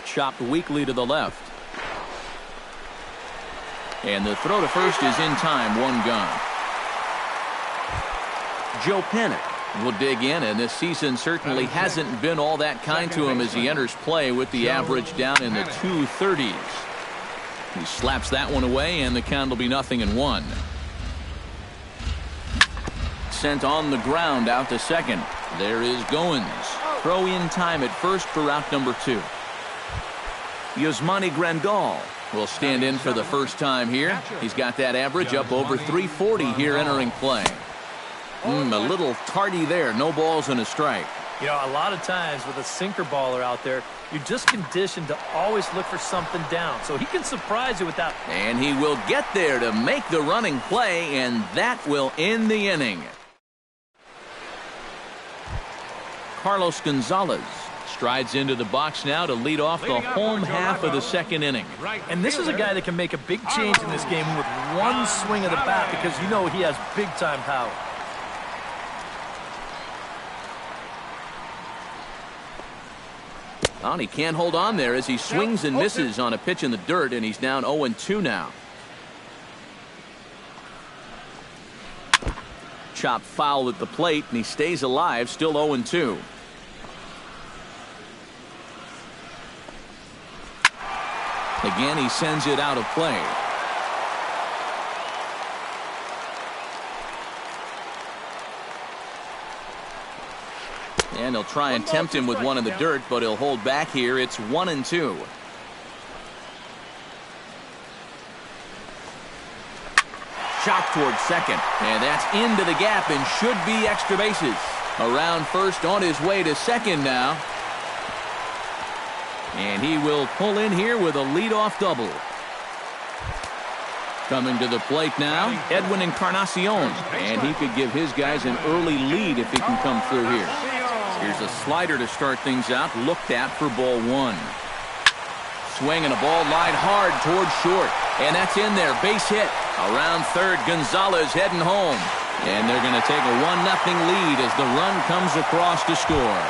Chopped weakly to the left. And the throw to first is in time, 1 gone. Joe Pennick will dig in, and this season certainly hasn't been all that kind to him as he enters play with the average down in the 230s. He slaps that one away, and the count will be 0-1. Sent on the ground out to second. There is Goins. Throw in time at first for out number 2. Yasmani Grandal will stand in for the first time here. He's got that average up over 340 here entering play. A little tardy there. No balls and a strike. You know, a lot of times with a sinker baller out there, you're just conditioned to always look for something down. So he can surprise you with that. And he will get there to make the running play, and that will end the inning. Carlos Gonzalez strides into the box now to lead off the home half of the second inning. And this is a guy that can make a big change in this game with one swing of the bat, because you know he has big-time power. Well, he can't hold on there as he swings and misses on a pitch in the dirt, and he's down 0-2 now. Chop foul at the plate, and he stays alive, still 0-2. Again, he sends it out of play. And he'll try and tempt him with one in the dirt, but he'll hold back here. It's 1-2. Chop towards second, and that's into the gap and should be extra bases. Around first, on his way to second now. And he will pull in here with a leadoff double. Coming to the plate now, Edwin Encarnacion, and he could give his guys an early lead if he can come through here. Here's a slider to start things out, looked at for ball one. Swing and a ball lined hard towards short, and that's in there, base hit. Around third, Gonzalez heading home, and they're going to take a 1-0 lead as the run comes across to score.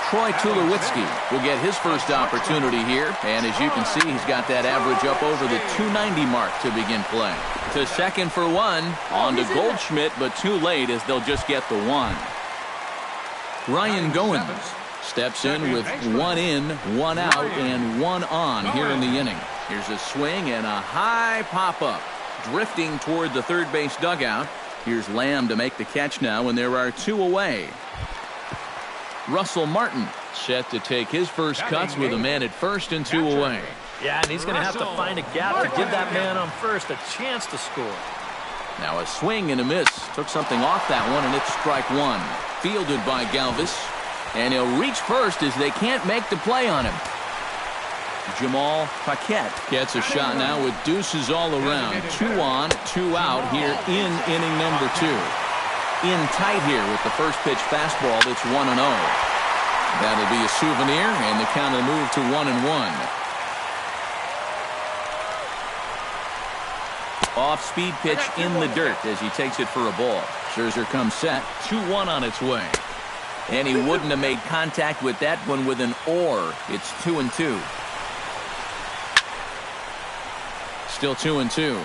Troy Tulowitzki will get his first opportunity here, and as you can see, he's got that average up over the 290 mark to begin play. To second for one, on to Goldschmidt, but too late as they'll just get the one. Ryan Goins steps in with one in, one out, and one on here in the inning. Here's a swing and a high pop-up, drifting toward the third base dugout. Here's Lamb to make the catch now, and there are two away. Russell Martin set to take his first cuts with a man at first and two away. Yeah, and he's going to have to find a gap to give that man on first a chance to score. Now a swing and a miss. Took something off that one, and it's strike one. Fielded by Galvis. And he'll reach first as they can't make the play on him. Jamal Paquette gets a shot now with deuces all around. 2 on, 2 out here in inning number 2. In tight here with the first pitch fastball that's 1-0. That'll be a souvenir, and the count will move to 1-1. Off-speed pitch in the dirt as he takes it for a ball. Scherzer comes set, 2-1 on its way. And he wouldn't have made contact with that one with an or. It's 2-2. Still 2-2.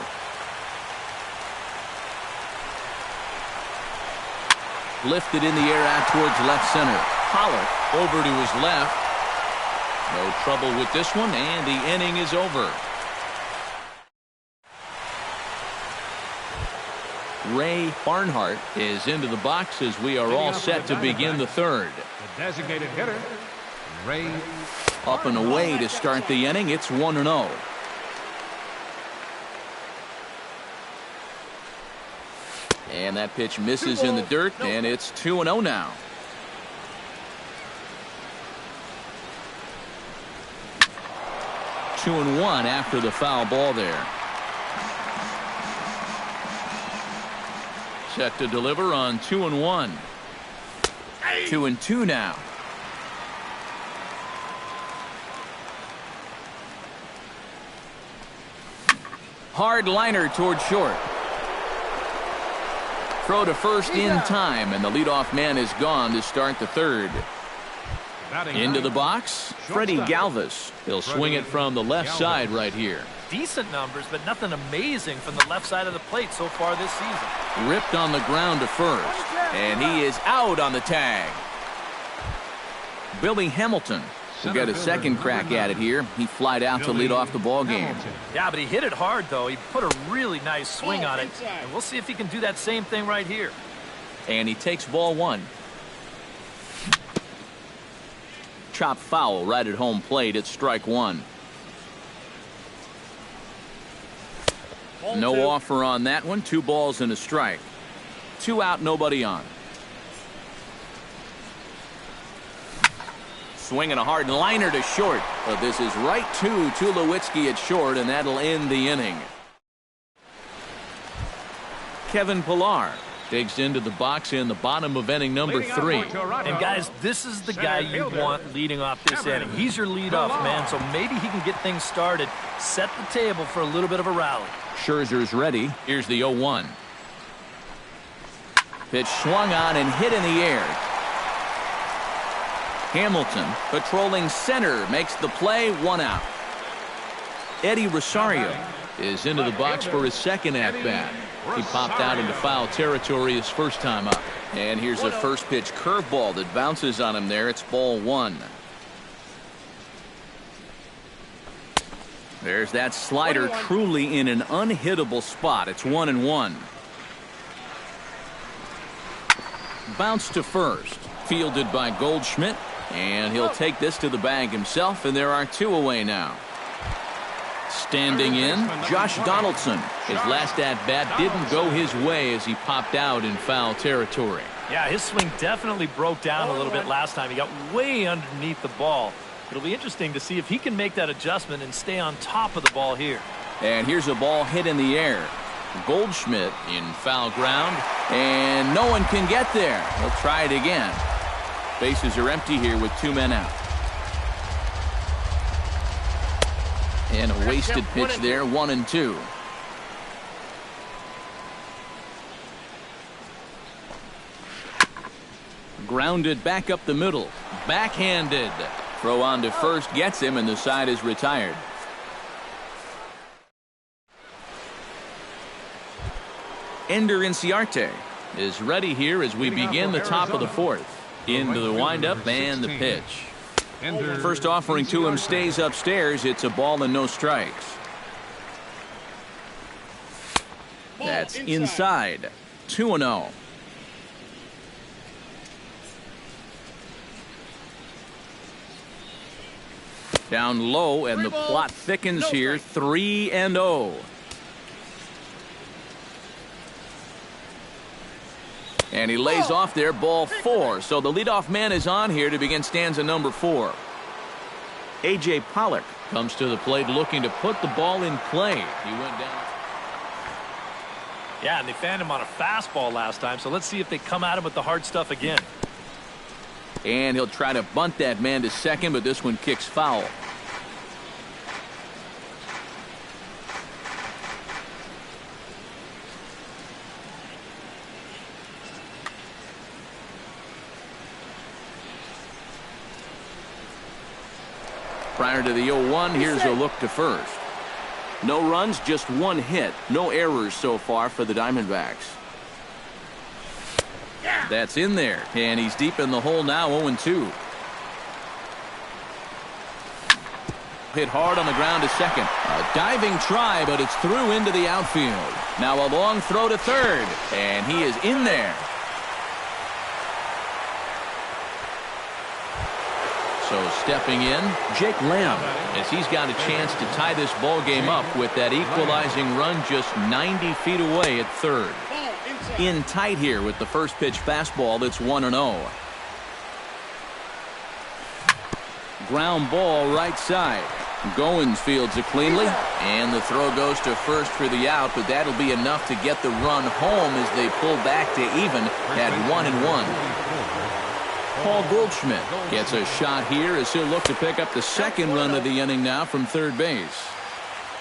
Lifted in the air out towards left center. Pollock over to his left. No trouble with this one, and the inning is over. Ray Barnhart is into the box as we are all set to begin the third. The designated hitter, Ray. Up and away to start the inning. It's 1-0. And that pitch misses in the dirt, and it's 2-0 now. Two and one after the foul ball there. Set to deliver on 2-1. 2-2 now. Hard liner toward short. Throw to first in time, and the leadoff man is gone to start the third. Into the box, Freddie Galvis. He'll swing it from the left side right here. Decent numbers, but nothing amazing from the left side of the plate so far this season. Ripped on the ground to first, and he is out on the tag. Billy Hamilton will get a second crack at it here. He flied out to lead off the ball game. Yeah, but he hit it hard, though. He put a really nice swing on it, and we'll see if he can do that same thing right here. And he takes ball one. Chop foul right at home plate. It's strike one. No offer on that one. 2 balls and a strike. 2 out, nobody on. Swinging a hard liner to short. But this is right to Tulowitzki at short, and that'll end the inning. Kevin Pillar Digs into the box in the bottom of inning number 3. And guys, this is the guy you want leading off this inning. He's your leadoff man, so maybe he can get things started, set the table for a little bit of a rally. Scherzer's ready. Here's the 0-1. Pitch swung on and hit in the air. Hamilton, patrolling center, makes the play, 1 out. Eddie Rosario is into the box for his second at-bat. He popped out into foul territory his first time up. And here's a first pitch curveball that bounces on him there. It's ball 1. There's that slider truly in an unhittable spot. It's 1-1. Bounce to first. Fielded by Goldschmidt. And he'll take this to the bag himself, and there are 2 away now. Standing in, Josh Donaldson. His last at-bat didn't go his way as he popped out in foul territory. Yeah, his swing definitely broke down a little bit last time. He got way underneath the ball. It'll be interesting to see if he can make that adjustment and stay on top of the ball here. And here's a ball hit in the air. Goldschmidt in foul ground, and no one can get there. He'll try it again. Bases are empty here with 2 men out. And a wasted pitch there, 1-2. Grounded back up the middle. Backhanded. Throw on to first gets him, and the side is retired. Ender Inciarte is ready here as we begin the top of the 4th. Into the windup and the pitch. First offering to him stays upstairs. It's a ball and no strikes. That's inside. 2-0. Down low, and the plot thickens here. 3-0. And he lays off there, ball 4. So the leadoff man is on here to begin stanza number 4. A.J. Pollock comes to the plate looking to put the ball in play. He went down. Yeah, and they fanned him on a fastball last time, so let's see if they come at him with the hard stuff again. And he'll try to bunt that man to second, but this one kicks foul. Prior to the 0-1, here's a look to first. No runs, just 1 hit. No errors so far for the Diamondbacks. That's in there, and he's deep in the hole now, 0-2. Hit hard on the ground to second. A diving try, but it's through into the outfield. Now a long throw to third, and he is in there. So stepping in, Jake Lamb, as he's got a chance to tie this ball game up with that equalizing run just 90 feet away at third. In tight here with the first pitch fastball that's 1-0. Ground ball right side. Goins fields it cleanly, and the throw goes to first for the out, but that'll be enough to get the run home as they pull back to even at 1-1. Paul Goldschmidt gets a shot here as he'll look to pick up the second run of the inning now from third base.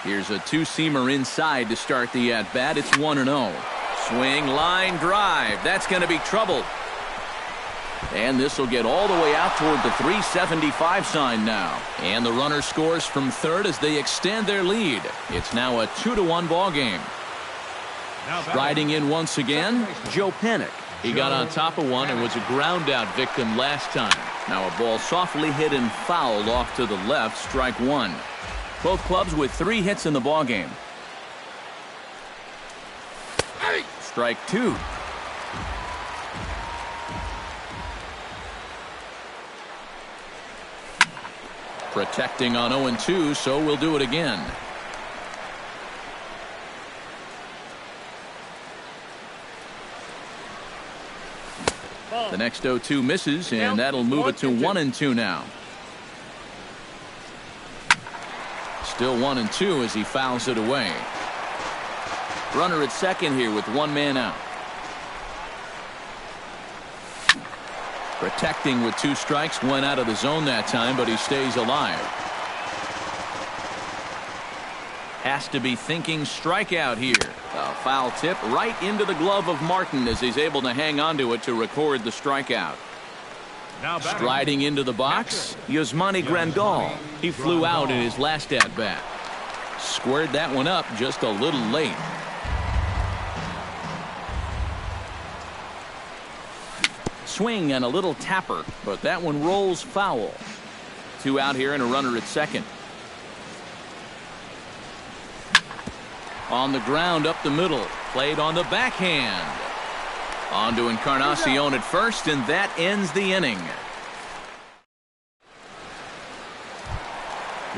Here's a 2-seamer inside to start the at-bat. It's 1-0. Swing, line, drive. That's going to be trouble. And this will get all the way out toward the 375 sign now. And the runner scores from third as they extend their lead. It's now a 2-1 ball game. Riding in once again, Joe Panik. He got on top of one and was a ground-out victim last time. Now a ball softly hit and fouled off to the left, strike 1. Both clubs with 3 hits in the ballgame. Strike 2. Protecting on 0-2, so we'll do it again. The next 0-2 misses, and that'll move it to 1-2 now. Still 1-2 as he fouls it away. Runner at second here with 1 man out. Protecting with 2 strikes, went out of the zone that time, but he stays alive. Has to be thinking strikeout here. A foul tip right into the glove of Martin as he's able to hang on to it to record the strikeout. Striding into the box, Yasmani Grandal. He flew out in his last at-bat. Squared that one up just a little late. Swing and a little tapper, but that one rolls foul. 2 out here and a runner at second. On the ground up the middle, played on the backhand. On to Encarnacion at first, and that ends the inning.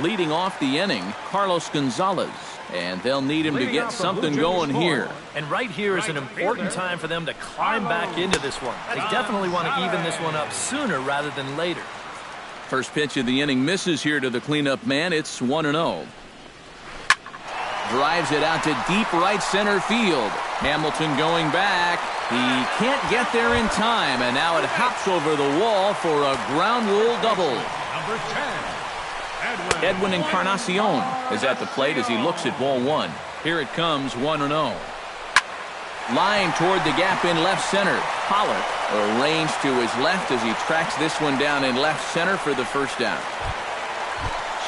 Leading off the inning, Carlos Gonzalez, and they'll need him to get something going here. And right here is an important time for them to climb back into this one. They definitely want to even this one up sooner rather than later. First pitch of the inning misses here to the cleanup man. It's 1-0. Drives it out to deep right center field. Hamilton going back. He can't get there in time, and now it hops over the wall for a ground rule double. Number 10, Edwin Encarnacion is at the plate as he looks at ball 1. Here it comes, 1-0. Line toward the gap in left center. Pollock arranged to his left as he tracks this one down in left center for the first down.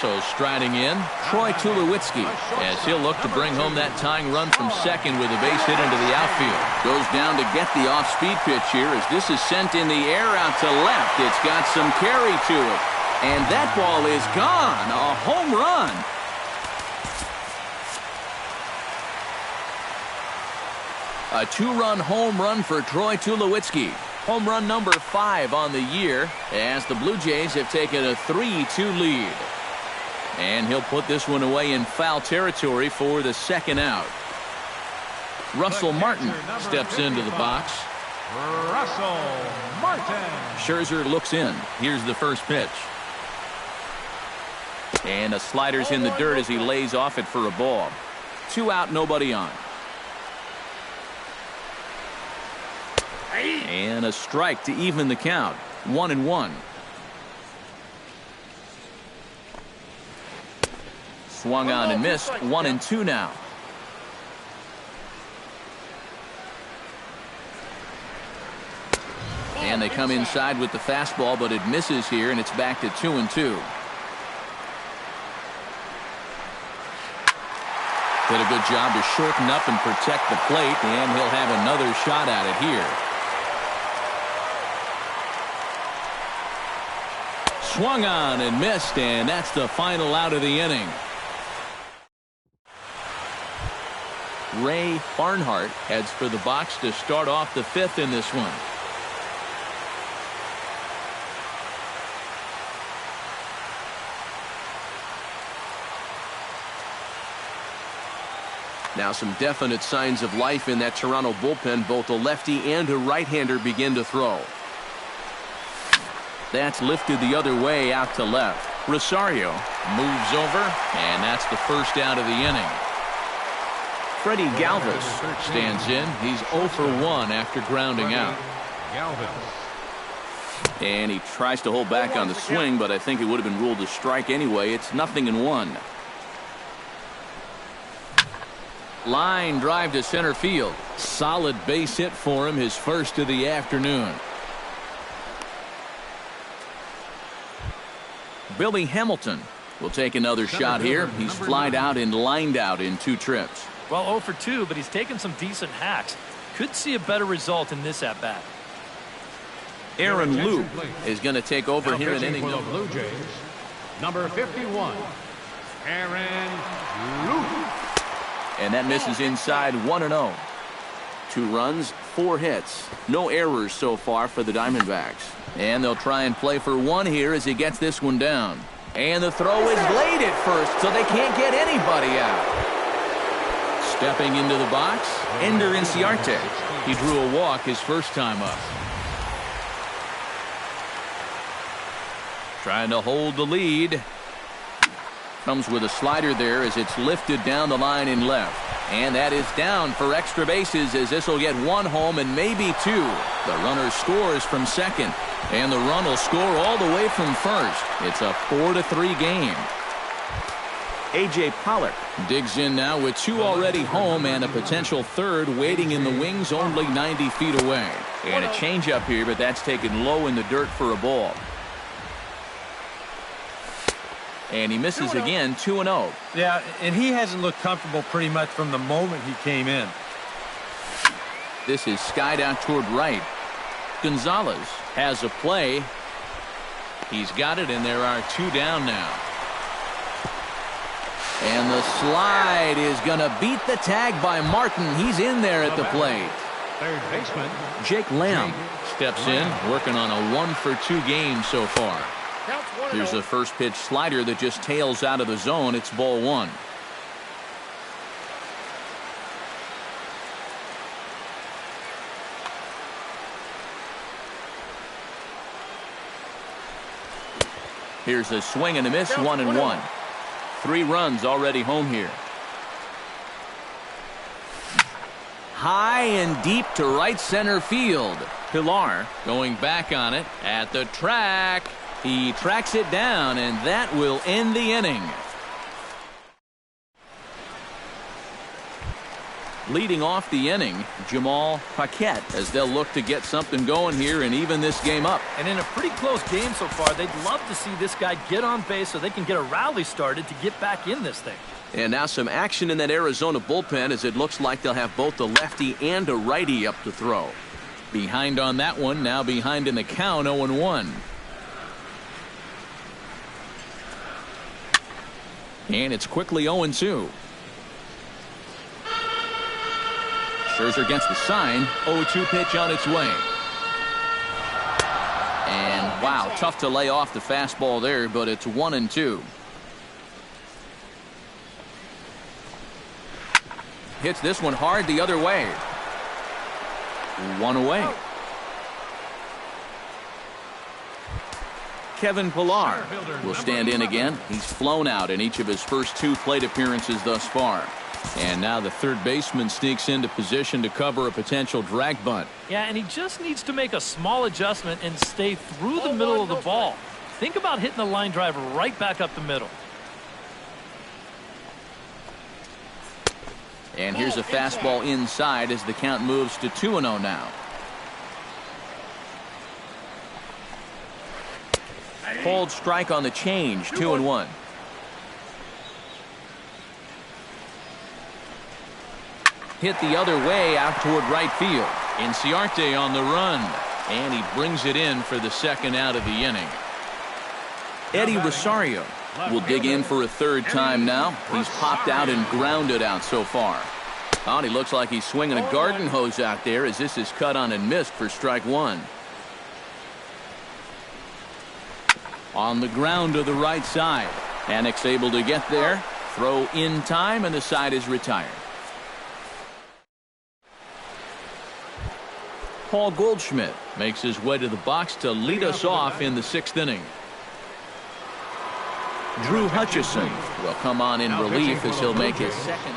So striding in, Troy Tulowitzki, as he'll look to bring home that tying run from second with a base hit into the outfield. Goes down to get the off-speed pitch here as this is sent in the air out to left. It's got some carry to it. And that ball is gone. A home run. A 2-run home run for Troy Tulowitzki. Home run number 5 on the year as the Blue Jays have taken a 3-2 lead. And he'll put this one away in foul territory for the second out. Russell Martin steps into the box. Russell Martin. Scherzer looks in. Here's the first pitch. And a slider's in the dirt as he lays off it for a ball. 2 out, nobody on. And a strike to even the count. 1-1. Swung on and missed. 1-2 now. And they come inside with the fastball, but it misses here, and it's back to 2-2. Did a good job to shorten up and protect the plate, and he'll have another shot at it here. Swung on and missed, and that's the final out of the inning. Ray Barnhart heads for the box to start off the 5th in this one. Now some definite signs of life in that Toronto bullpen. Both a lefty and a right-hander begin to throw. That's lifted the other way out to left. Rosario moves over, and that's the first out of the inning. Freddie Galvis stands in. He's 0 for 1 after grounding out. And he tries to hold back on the swing, but I think it would have been ruled a strike anyway. It's 0-1. Line drive to center field. Solid base hit for him, his first of the afternoon. Billy Hamilton will take another shot here. He's flied out and lined out in 2 trips. Well, 0 for 2, but he's taken some decent hacks. Could see a better result in this at-bat. Aaron Loup is going to take over Now here in inning for the number. Blue Jays, number 51, Aaron Loup. And that misses inside. 1-0. 2 runs, 4 hits. No errors so far for the Diamondbacks. And they'll try and play for 1 here as he gets this one down. And the throw is late at first, so they can't get anybody out. Stepping into the box, Ender Inciarte. He drew a walk his first time up. Trying to hold the lead. Comes with a slider there as it's lifted down the line in left. And that is down for extra bases as this will get 1 home and maybe 2. The runner scores from second. And the run will score all the way from first. It's a 4-3 game. A.J. Pollard digs in now with 2 already home and a potential third waiting in the wings only 90 feet away. And a changeup here, but that's taken low in the dirt for a ball. And he misses again, 2-0. Yeah, and he hasn't looked comfortable pretty much from the moment he came in. This is skied out toward right. Gonzalez has a play. He's got it, and there are 2 down now. And the slide is going to beat the tag by Martin. He's in there at the plate. Third baseman, Jake Lamb steps in, working on a 1-for-2 game so far. Here's the first pitch slider that just tails out of the zone. It's ball 1. Here's a swing and a miss, 1-1. 3 runs already home here. High and deep to right center field. Pilar going back on it at the track. He tracks it down, and that will end the inning. Leading off the inning, Jamal Paquette, as they'll look to get something going here and even this game up. And in a pretty close game so far, they'd love to see this guy get on base so they can get a rally started to get back in this thing. And now some action in that Arizona bullpen, as it looks like they'll have both a lefty and a righty up to throw. Behind on that one, now behind in the count, 0-1. And it's quickly 0-2. Scherzer gets the sign. 0-2 pitch on its way. And wow, tough to lay off the fastball there, but it's 1-2. Hits this one hard the other way. 1 away. Kevin Pilar will stand in again. He's flown out in each of his first 2 plate appearances thus far. And now the third baseman sneaks into position to cover a potential drag bunt. Yeah, and he just needs to make a small adjustment and stay through the middle of the ball. Think about hitting the line drive right back up the middle. And here's a fastball inside as the count moves to 2-0 now. Cold strike on the change, 2-1. Hit the other way out toward right field. Inciarte on the run. And he brings it in for the second out of the inning. Eddie Rosario will dig in for a third time now. He's popped out and grounded out so far. Oh, and he looks like he's swinging a garden hose out there as this is cut on and missed for strike 1. On the ground to the right side. Annex able to get there. Throw in time, and the side is retired. Paul Goldschmidt makes his way to the box to lead us off in the 6th inning. Drew Hutchison will come on in relief as he'll make his second.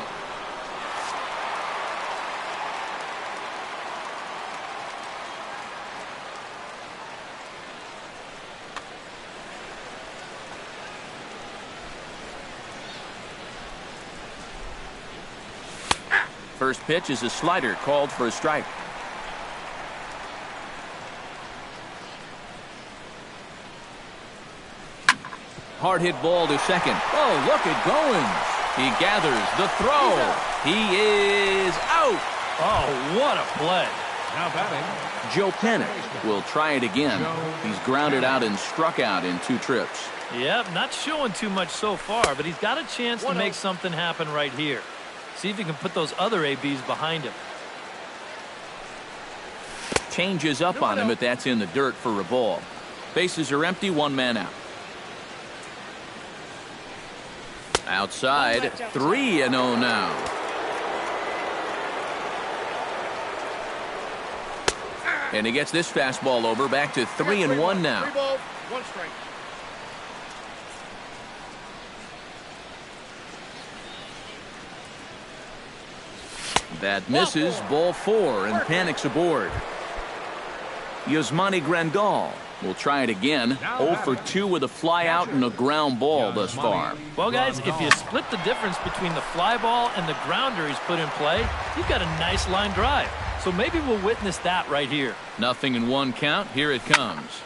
First pitch is a slider called for a strike. Hard hit ball to second. Oh, look at Goins. He gathers the throw. He is out. Oh, what a play. Now batting, Joe Pennick will try it again. He's grounded out and struck out in 2 trips. Yep, not showing too much so far, but he's got a chance to make something happen right here. See if he can put those other ABs behind him. Changes up on him, but that's in the dirt for a ball. Bases are empty, 1 man out. Outside, 3-0 now. And he gets this fastball over, back to 3-1 now. 3 balls, 1 strike. That misses, ball 4, and Panic's aboard. Yasmani Grandal We'll try it again. 0 for 2 with a fly out and a ground ball thus far. Well, guys, if you split the difference between the fly ball and the grounder he's put in play, you've got a nice line drive. So maybe we'll witness that right here. 0-1 count. Here it comes.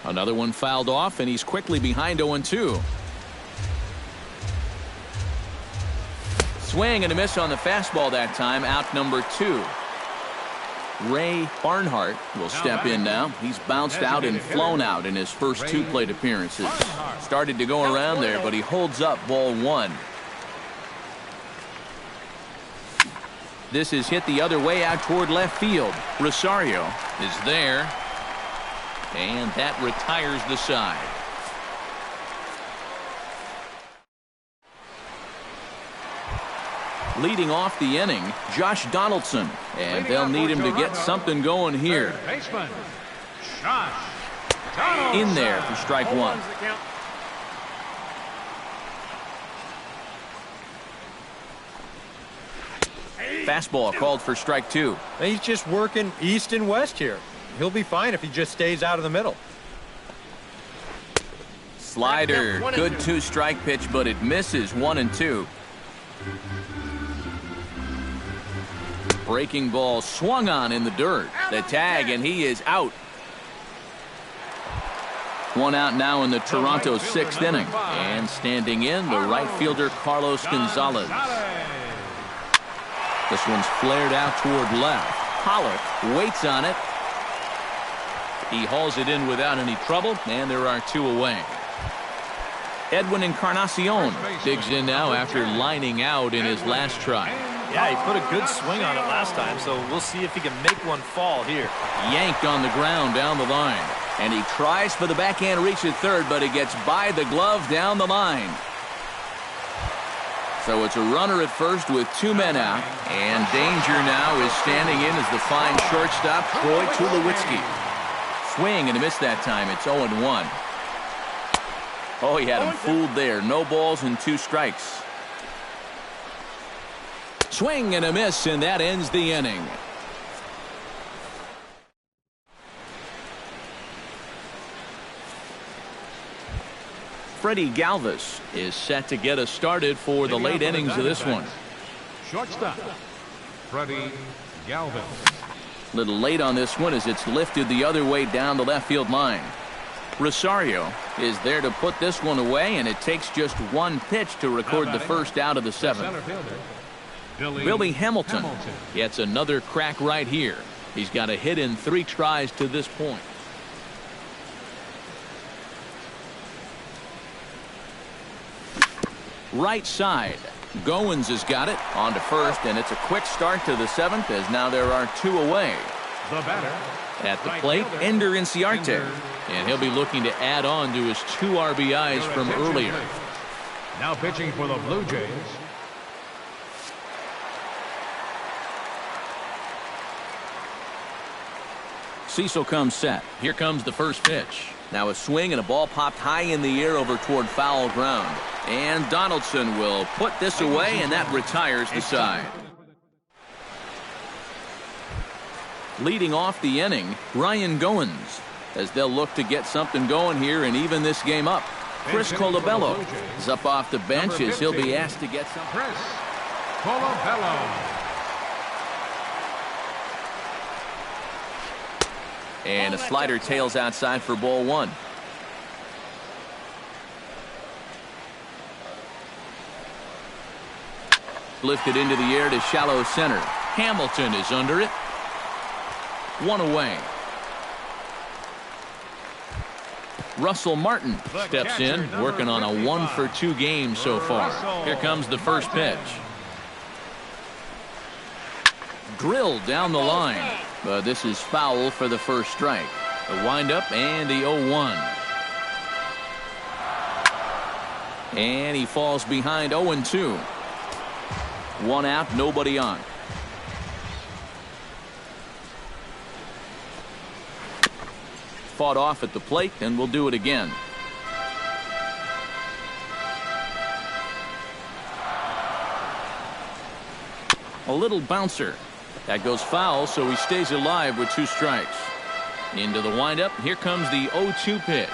Another one fouled off, and he's quickly behind 0-2. Swing and a miss on the fastball that time. Out number 2. Ray Barnhart will step in now. He's bounced out and flown out in his first 2 plate appearances. Started to go around there, but he holds up ball 1. This is hit the other way out toward left field. Rosario is there, and that retires the side. Leading off the inning, Josh Donaldson, and they'll need him to get something going here. In there for strike 1. Fastball called for strike 2. He's just working east and west here. He'll be fine if he just stays out of the middle. Slider, good 2-strike pitch, but it misses. 1-2. Breaking ball swung on in the dirt. The tag, and he is out. 1 out now in the Toronto 6th inning. And standing in, the right fielder Carlos Gonzalez. This one's flared out toward left. Pollock waits on it. He hauls it in without any trouble, and there are 2 away. Edwin Encarnacion digs in now after lining out in his last try. Yeah, he put a good swing on it last time, so we'll see if he can make one fall here. Yanked on the ground down the line. And he tries for the backhand reach at third, but it gets by the glove down the line. So it's a runner at first with 2 men out. And danger now is standing in as the fine shortstop, Troy Tulowitzki. Swing and a miss that time. It's 0-1. Oh, he had him fooled there. No balls and 2 strikes. Swing and a miss, and that ends the inning. Freddie Galvis is set to get us started for the late innings of this one. Shortstop, Freddie Galvis. Little late on this one as it's lifted the other way down the left field line. Rosario is there to put this one away, and it takes just 1 pitch to record the first out of the 7th. Billy Hamilton gets another crack right here. He's got a hit in 3 tries to this point. Right side. Goins has got it on to first, and it's a quick start to the 7th as now there are 2 away. The batter. At the plate, Ender Inciarte, and he'll be looking to add on to his 2 RBIs from earlier. Now pitching for the Blue Jays, Cecil comes set. Here comes the first pitch. Now a swing and a ball popped high in the air over toward foul ground. And Donaldson will put this away, and that retires the side. Leading off the inning, Ryan Goins, as they'll look to get something going here and even this game up. Chris Colabello is up off the bench as he'll be asked to get something. Chris Colabello. And a slider tails outside for ball 1. Lifted into the air to shallow center. Hamilton is under it. 1 away. Russell Martin steps in, working on a 1-for-2 game so far. Here comes the first pitch. Drilled down the line. But this is foul for the first strike. The windup and the 0-1. And he falls behind 0-2. 1 out, nobody on. Fought off at the plate, and we'll do it again. A little bouncer. That goes foul, so he stays alive with 2 strikes. Into the windup. Here comes the 0-2 pitch.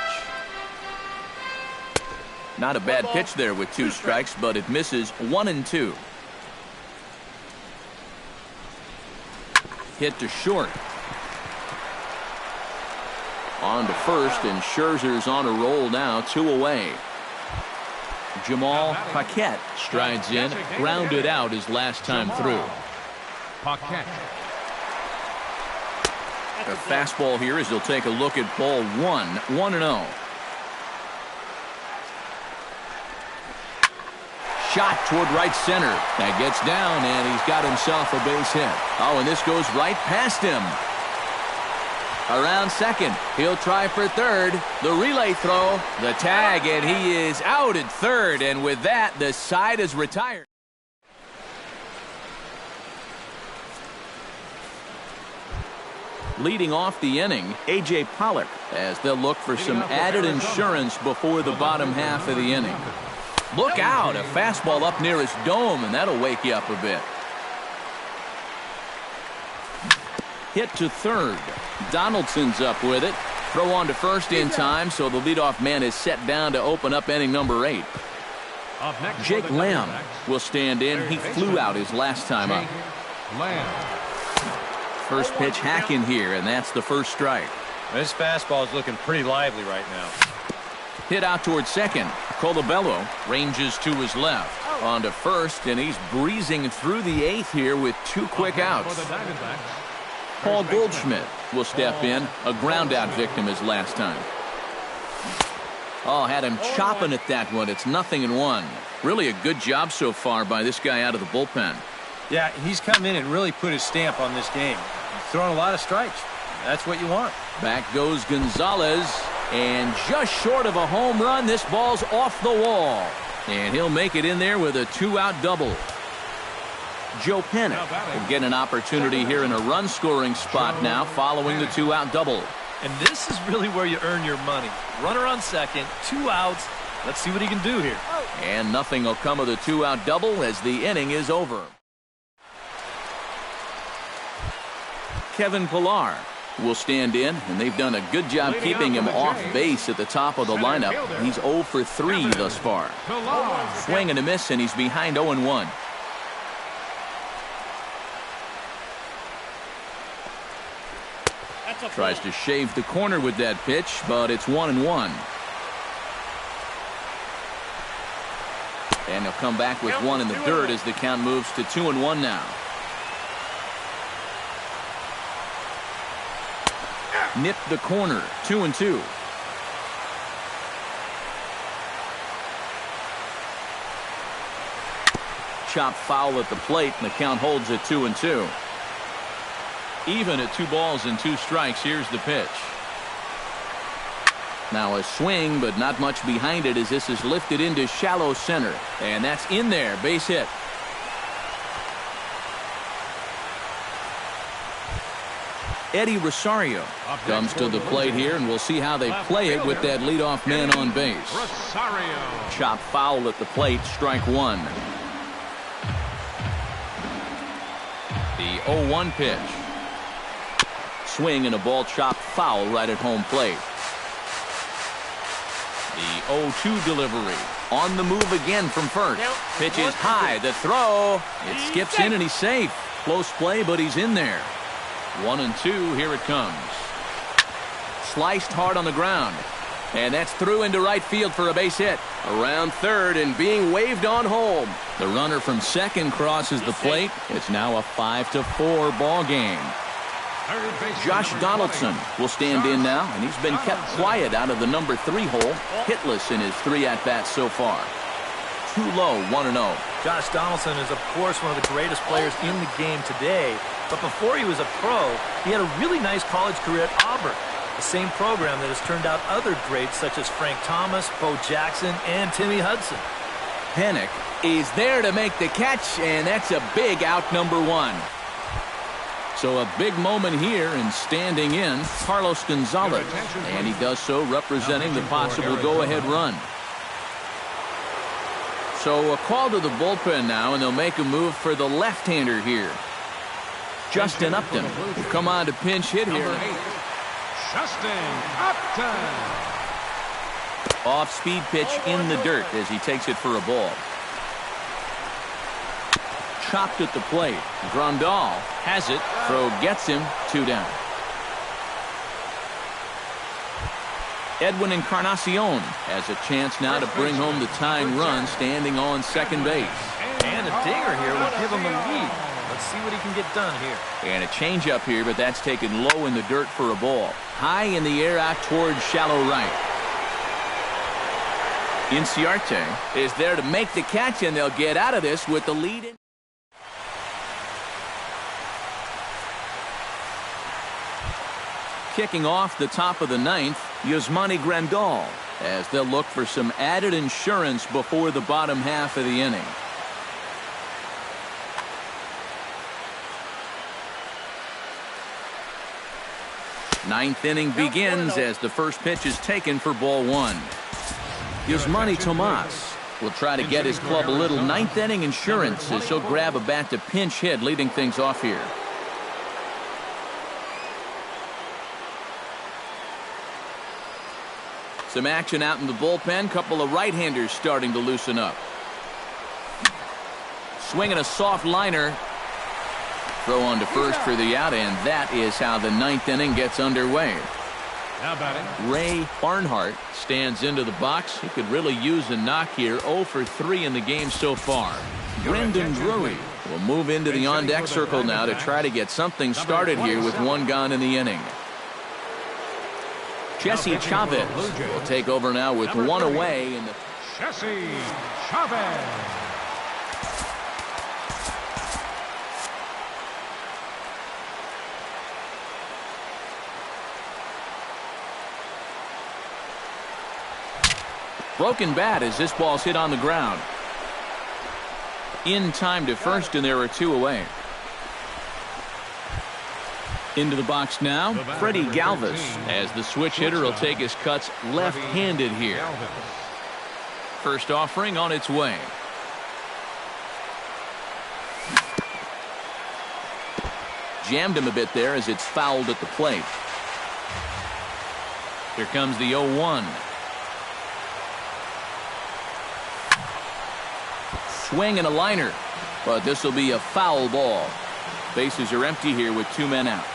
Not a bad pitch there with 2 strikes, but it misses 1-2. Hit to short. On to first, and Scherzer's on a roll now, 2 away. Jamal Paquette strides in, grounded out his last time through. Paquette. A fastball here as he'll take a look at ball 1, 1-0. Shot toward right center. That gets down, and he's got himself a base hit. Oh, and this goes right past him. Around second. He'll try for third. The relay throw. The tag, and he is out at third. And with that, the side is retired. Leading off the inning, A.J. Pollock, as they'll look for some added insurance before the bottom half of the inning. Look out, a fastball up near his dome, and that'll wake you up a bit. Hit to third. Donaldson's up with it. Throw on to first in time, so the leadoff man is set down to open up inning number 8. Jake Lamb will stand in. He flew out his last time up. First pitch hacking here, and that's the first strike. This fastball is looking pretty lively right now. Hit out towards second. Colabello ranges to his left. On to first, and he's breezing through the 8th here with 2 quick outs. Paul Goldschmidt will step in, a ground-out victim his last time. Oh, had him chopping at that one. It's 0-1. Really a good job so far by this guy out of the bullpen. Yeah, he's come in and really put his stamp on this game. He's thrown a lot of strikes. That's what you want. Back goes Gonzalez, and just short of a home run, this ball's off the wall. And he'll make it in there with a 2-out double. Joe Panic will get an opportunity here in a run-scoring spot now following the 2-out double. And this is really where you earn your money. Runner on second, 2 outs. Let's see what he can do here. And nothing will come of the 2-out double as the inning is over. Kevin Pillar will stand in, and they've done a good job keeping him off base at the top of the lineup. He's 0 for 3 thus far. Swing and a miss, and he's behind 0-1. Tries to shave the corner with that pitch, but it's 1-1. And he'll come back with 1 in the dirt as the count moves to 2-1 now. Nipped the corner, 2-2. Chop foul at the plate, and the count holds at 2-2. Even at 2 balls and 2 strikes. Here's the pitch. Now a swing, but not much behind it as this is lifted into shallow center. And that's in there. Base hit. Eddie Rosario comes to the plate here, and we'll see how they play it with that leadoff man on base. Chop foul at the plate, strike 1. The 0-1 pitch. Swing and a ball chopped foul right at home plate. The 0-2 delivery. On the move again from first. Pitch is high. The throw. It skips in and he's safe. Close play, but he's in there. 1-2. Here it comes. Sliced hard on the ground. And that's through into right field for a base hit. Around third and being waved on home. The runner from second crosses the plate. It's now a 5-4 ball game. Josh Donaldson will stand in now, and he's been kept quiet out of the number 3 hole, hitless in his 3 at-bats so far. Too low, 1-0. Josh Donaldson is, of course, one of the greatest players in the game today, but before he was a pro, he had a really nice college career at Auburn, the same program that has turned out other greats such as Frank Thomas, Bo Jackson, and Timmy Hudson. Panic is there to make the catch, and that's a big out, number 1. So a big moment here, and standing in, Carlos Gonzalez. And he does so representing the possible go-ahead run. So a call to the bullpen now, and they'll make a move for the left-hander here. Justin Upton will come on to pinch hit here. Justin Upton. Off-speed pitch in the dirt as he takes it for a ball. Chopped at the plate. Grandal has it. Throw gets him. 2 down. Edwin Encarnacion has a chance now to bring home the tying run standing on second base. And a dinger here will give him a lead. Let's see what he can get done here. And a changeup here, but that's taken low in the dirt for a ball. High in the air out towards shallow right. Inciarte is there to make the catch, and they'll get out of this with the lead. Kicking off the top of the 9th, Yasmani Grandal, as they'll look for some added insurance before the bottom half of the inning. Ninth inning begins as the first pitch is taken for ball 1. Yasmani Tomas will try to get his club a little 9th inning insurance as he'll grab a bat to pinch hit, leading things off here. Some action out in the bullpen. Couple of right-handers starting to loosen up. Swinging a soft liner. Throw on to first for the out, and that is how the 9th inning gets underway. Now batting, Ray Barnhart stands into the box. He could really use a knock here. 0 for 3 in the game so far. Brendan Drury will move into the on-deck circle now to try to get something started here with 1 gone in the inning. Jesse Chavez will take over now with 1 away in the Jesse Chavez. broken bat as this ball's hit on the ground. In time to first, and there are 2 away. Into the box now, Freddie Galvis, as the switch hitter will take his cuts left-handed here. First offering on its way. Jammed him a bit there as it's fouled at the plate. Here comes the 0-1. Swing and a liner, but this will be a foul ball. Bases are empty here with 2 men out.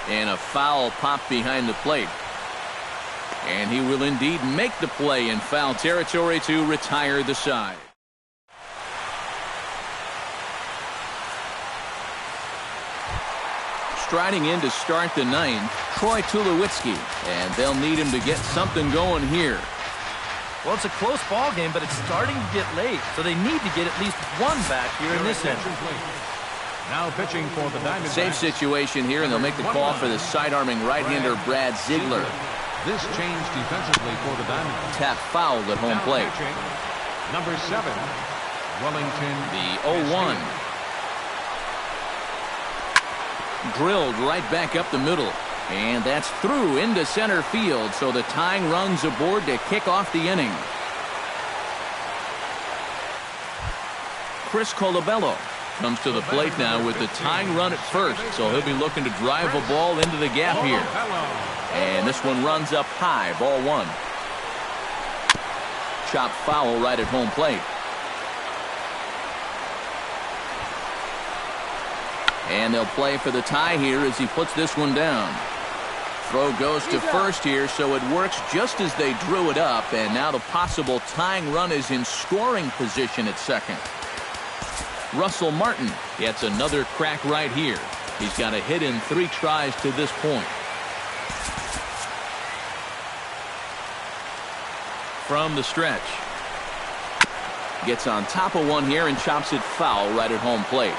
And a foul pop behind the plate. And he will indeed make the play in foul territory to retire the side. Striding in to start the 9th, Troy Tulowitzki, and they'll need him to get something going here. Well, it's a close ball game, but it's starting to get late, so they need to get at least 1 back here in this inning. Now pitching for the Diamondbacks. Safe situation here, and they'll make the call for the side-arming right-hander Brad Ziegler. This change defensively for the Diamondbacks. Tap fouled at home plate. Pitching, number 7, Wellington. The 0-1. Drilled right back up the middle. And that's through into center field, so the tying run's aboard to kick off the inning. Chris Colabello comes to the plate now with the tying run at first, so he'll be looking to drive a ball into the gap here. And this one runs up high, ball 1. Chopped foul right at home plate. And they'll play for the tie here as he puts this one down. Throw goes to first here, so it works just as they drew it up, and now the possible tying run is in scoring position at second. Russell Martin gets another crack right here. He's got a hit in 3 tries to this point. From the stretch. Gets on top of one here and chops it foul right at home plate.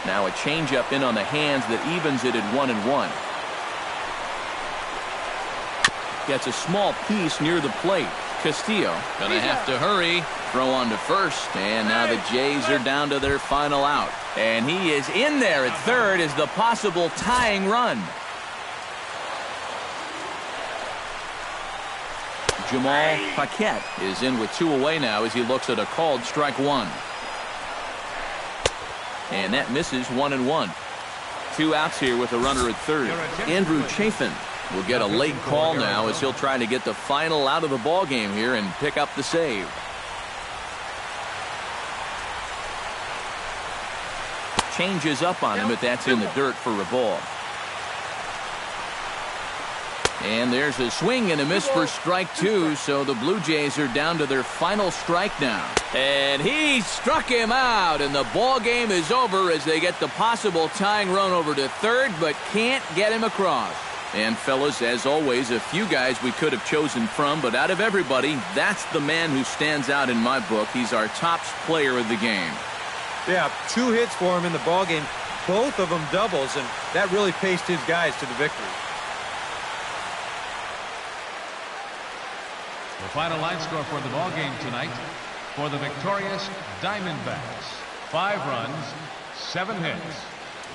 Now a changeup in on the hands that evens it at 1-1. Gets a small piece near the plate. Castillo gonna have to hurry. Throw on to first, and now the Jays are down to their final out. And he is in there at third as the possible tying run. Jamal Paquette is in with 2 away now as he looks at a called strike 1. And that misses 1-1. 2 outs here with a runner at third. Andrew Chafin will get a late call now as he'll try to get the final out of the ball game here and pick up the save. Changes up on him, but that's in the dirt for a ball. And there's a swing and a miss for strike 2, so the Blue Jays are down to their final strike now. And he struck him out, and the ball game is over as they get the possible tying run over to third, but can't get him across. And fellas, as always, a few guys we could have chosen from, but out of everybody, that's the man who stands out in my book. He's our top player of the game. Yeah, 2 hits for him in the ball game, both of them doubles, and that really paced his guys to the victory. The final line score for the ball game tonight for the victorious Diamondbacks: 5 runs, 7 hits,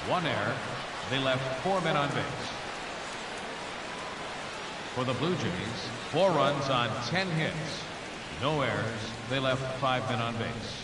1 error. They left 4 men on base. For the Blue Jays, 4 runs on 10 hits, no errors. They left 5 men on base.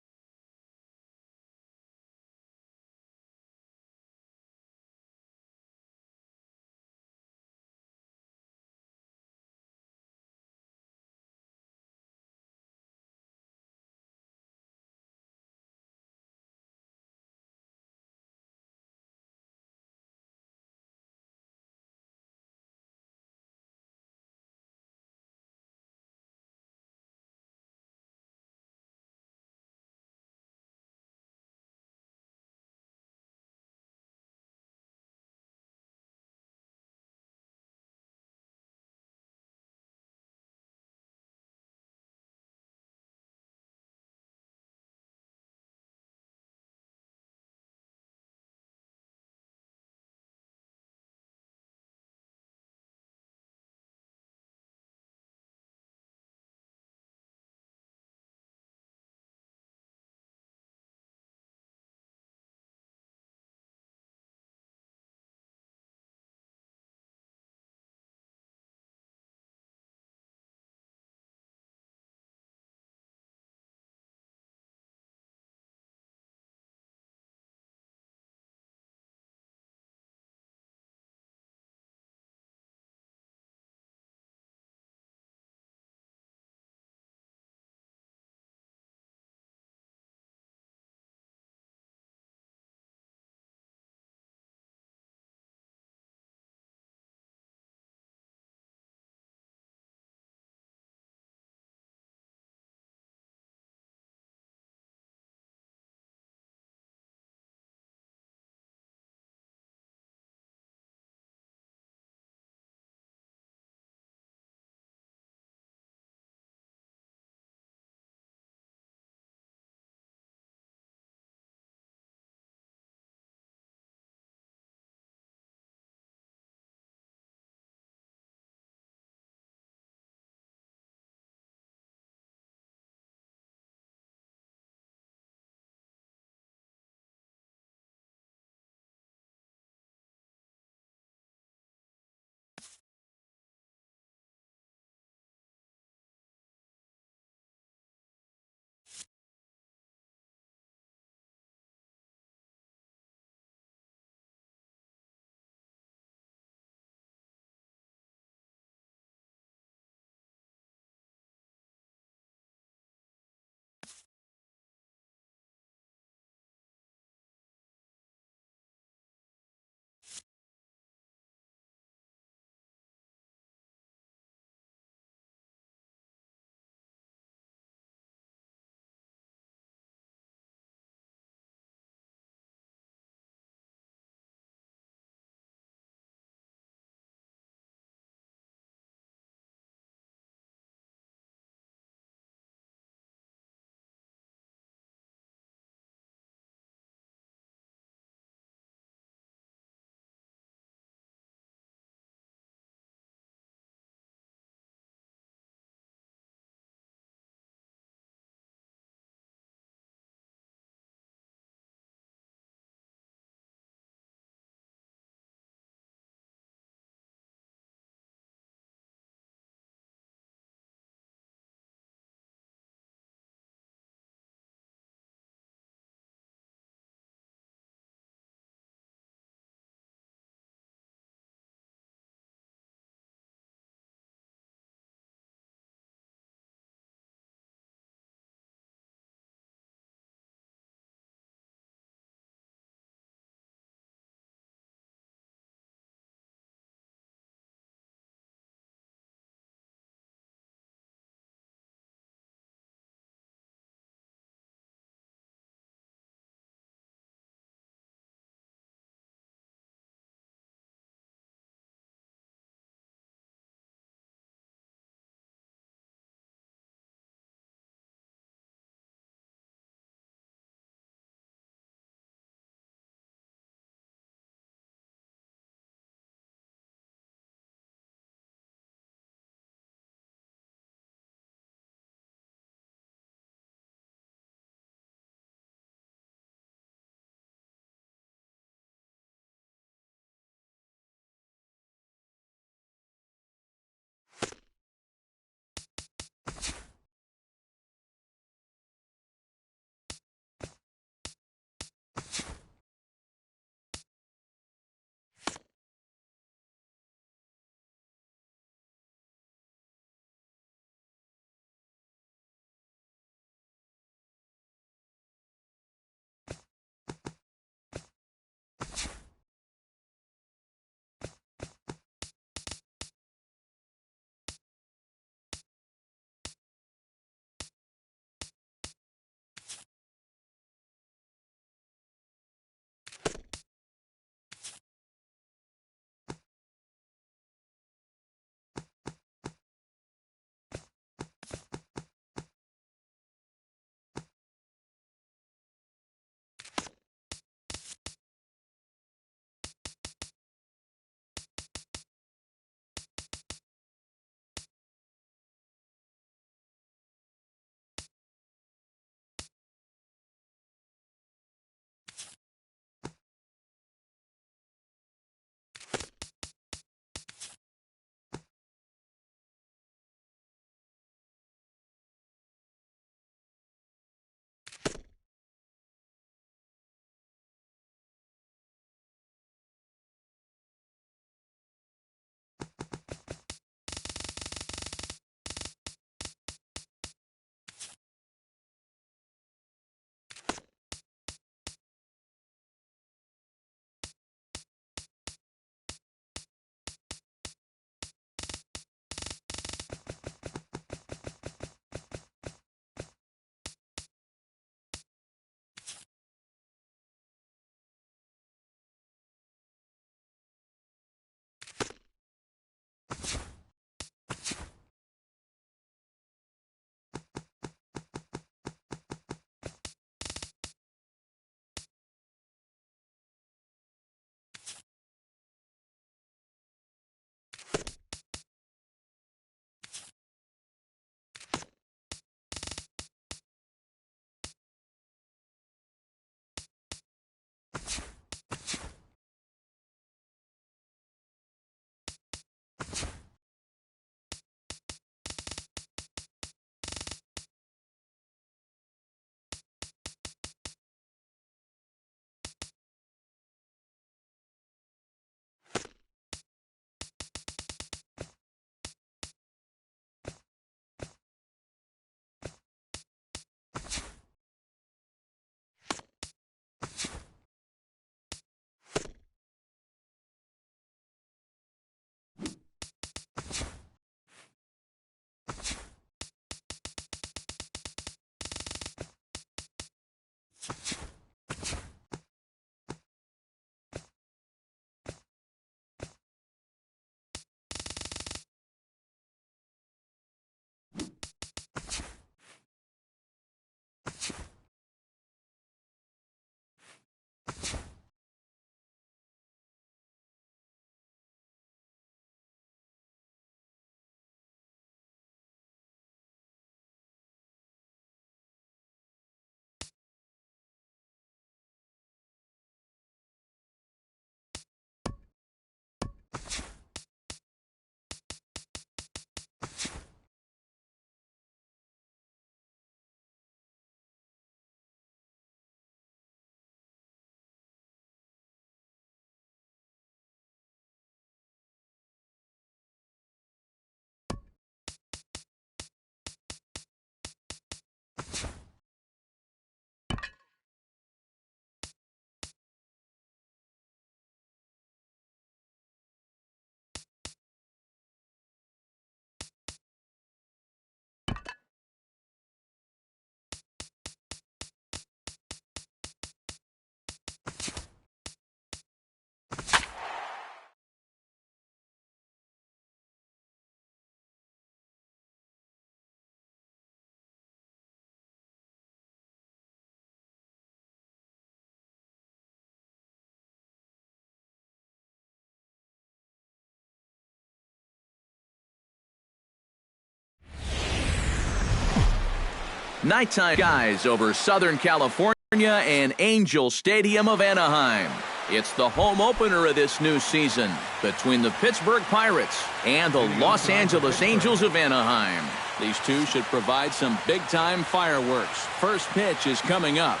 Nighttime skies over Southern California and Angel Stadium of Anaheim. It's the home opener of this new season between the Pittsburgh Pirates and the Los Angeles Angels of Anaheim. These two should provide some big-time fireworks. First pitch is coming up.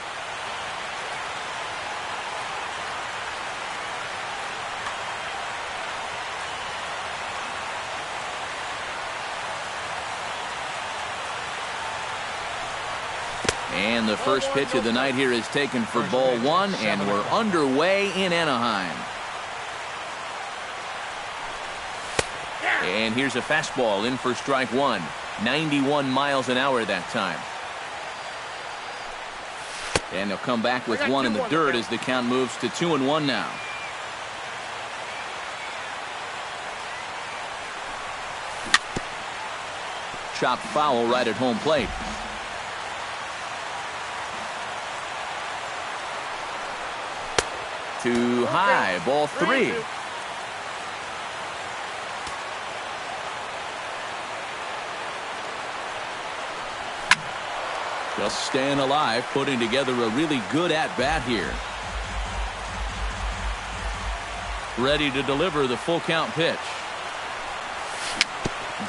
And the first pitch of the night here is taken for ball one, and we're underway in Anaheim. And here's a fastball in for strike one. 91 miles an hour that time. And they'll come back with one in the dirt as the count moves to 2-1 now. Chopped foul right at home plate. Too high, ball three. Just staying alive, putting together a really good at-bat here. Ready to deliver the full count pitch.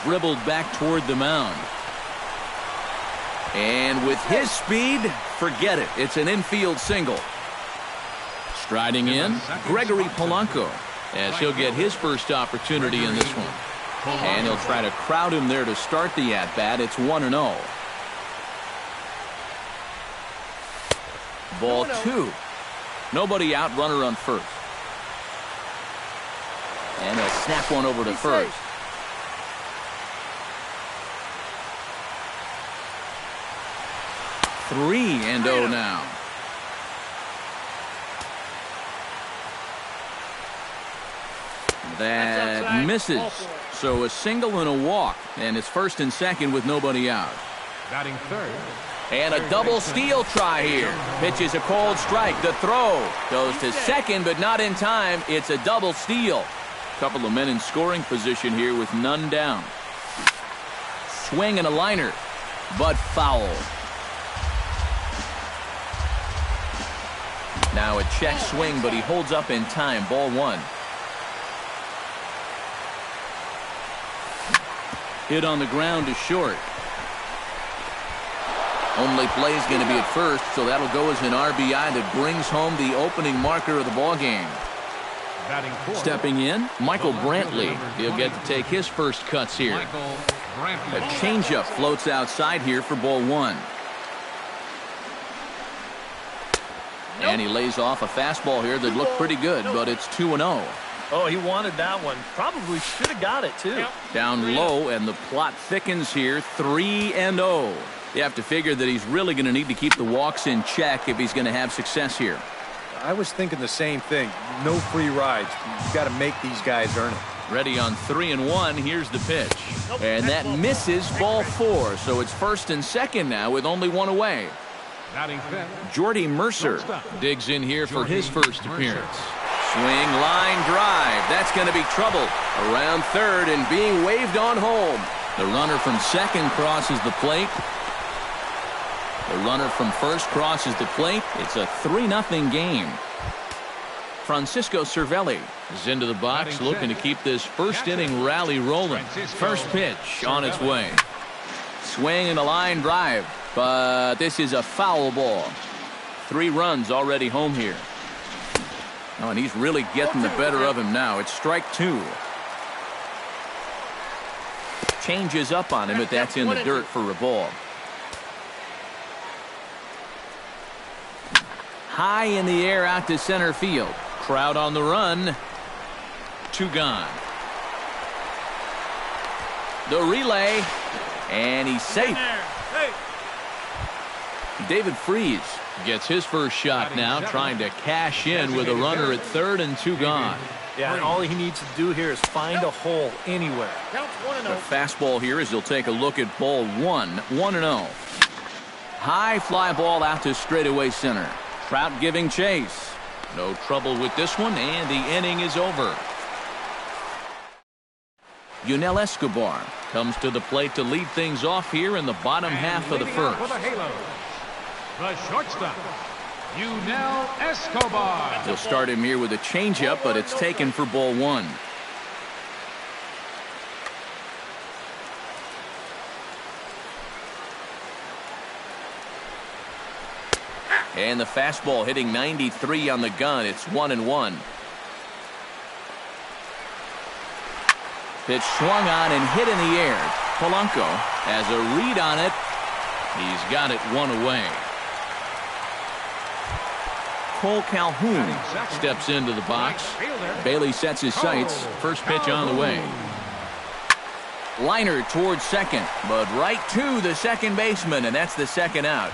Dribbled back toward the mound. And with his speed, forget it. It's an infield single. Striding in, Gregory Polanco, as he'll get his first opportunity in this one. And he'll try to crowd him there to start the at-bat. It's 1-0. Ball two. Nobody out, runner on first. And he'll snap one over to first. Three and 0 now. That misses. So a single and a walk. And it's first and second with nobody out. Batting third. And a double steal try here. Pitches a cold strike. The throw goes to second, but not in time. It's a double steal. Couple of men in scoring position here with none down. Swing and a liner, but foul. Now a check swing, but he holds up in time. Ball one. Hit on the ground to short. Only play is going to be at first, so that'll go as an RBI that brings home the opening marker of the ball game. Stepping in, Michael Brantley. He'll get to take his first cuts here. A changeup floats outside here for ball one. And he lays off a fastball here that looked pretty good, but it's 2-0. Oh, he wanted that one. Probably should have got it, too. Down low, and the plot thickens here, 3-0. You have to figure that he's really going to need to keep the walks in check if he's going to have success here. I was thinking the same thing. No free rides. You've got to make these guys earn it. Ready on 3-1. Here's the pitch. And that misses, ball four. So it's first and second now with only one away. Jordy Mercer digs in here for his first appearance. Swing, line, drive. That's going to be trouble. Around third and being waved on home. The runner from second crosses the plate. The runner from first crosses the plate. It's a 3-0 game. Francisco Cervelli is into the box, looking to keep this first inning rally rolling. First pitch on its way. Swing and a line drive, but this is a foul ball. 3 runs already home here. Oh, and he's really getting the better of him now. It's strike two. Changes up on him, but that's in the dirt for a ball. High in the air out to center field. Crowd on the run. 2 gone. The relay. And he's safe. David Freese gets his first shot now, trying to cash in with a runner at third and 2 gone. Yeah, and all he needs to do here is find a hole anywhere. The fastball here as he'll take a look at ball one. 1-0. High fly ball out to straightaway center. Trout giving chase. No trouble with this one, and the inning is over. Yunel Escobar comes to the plate to lead things off here in the bottom half of the first. For the Halos, the shortstop, Yunel Escobar. He'll start him here with a changeup, but it's taken for ball one. And the fastball hitting 93 on the gun. It's 1-1. Pitch swung on and hit in the air. Polanco has a read on it. He's got it one away. Cole Calhoun steps into the box. Bailey sets his sights. First pitch on the way. Liner towards second, but right to the second baseman, and that's the second out.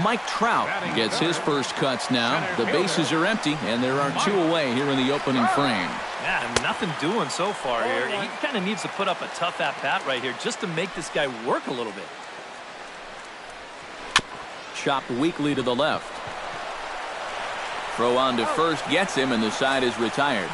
Mike Trout gets his first cuts now. The bases are empty, and there are two away here in the opening frame. Yeah, nothing doing so far here. He kind of needs to put up a tough at-bat right here just to make this guy work a little bit. Chopped weakly to the left. Throw on to first gets him, and the side is retired.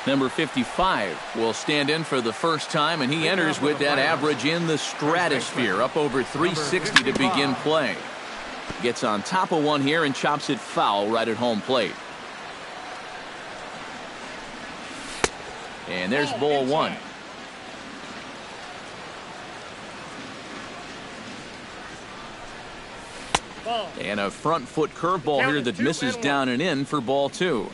Number 55 will stand in for the first time, and he enters with that average in the stratosphere, up over 360 to begin play. Gets on top of one here and chops it foul right at home plate. And there's ball one. And a front foot curveball here that misses down and in for ball two.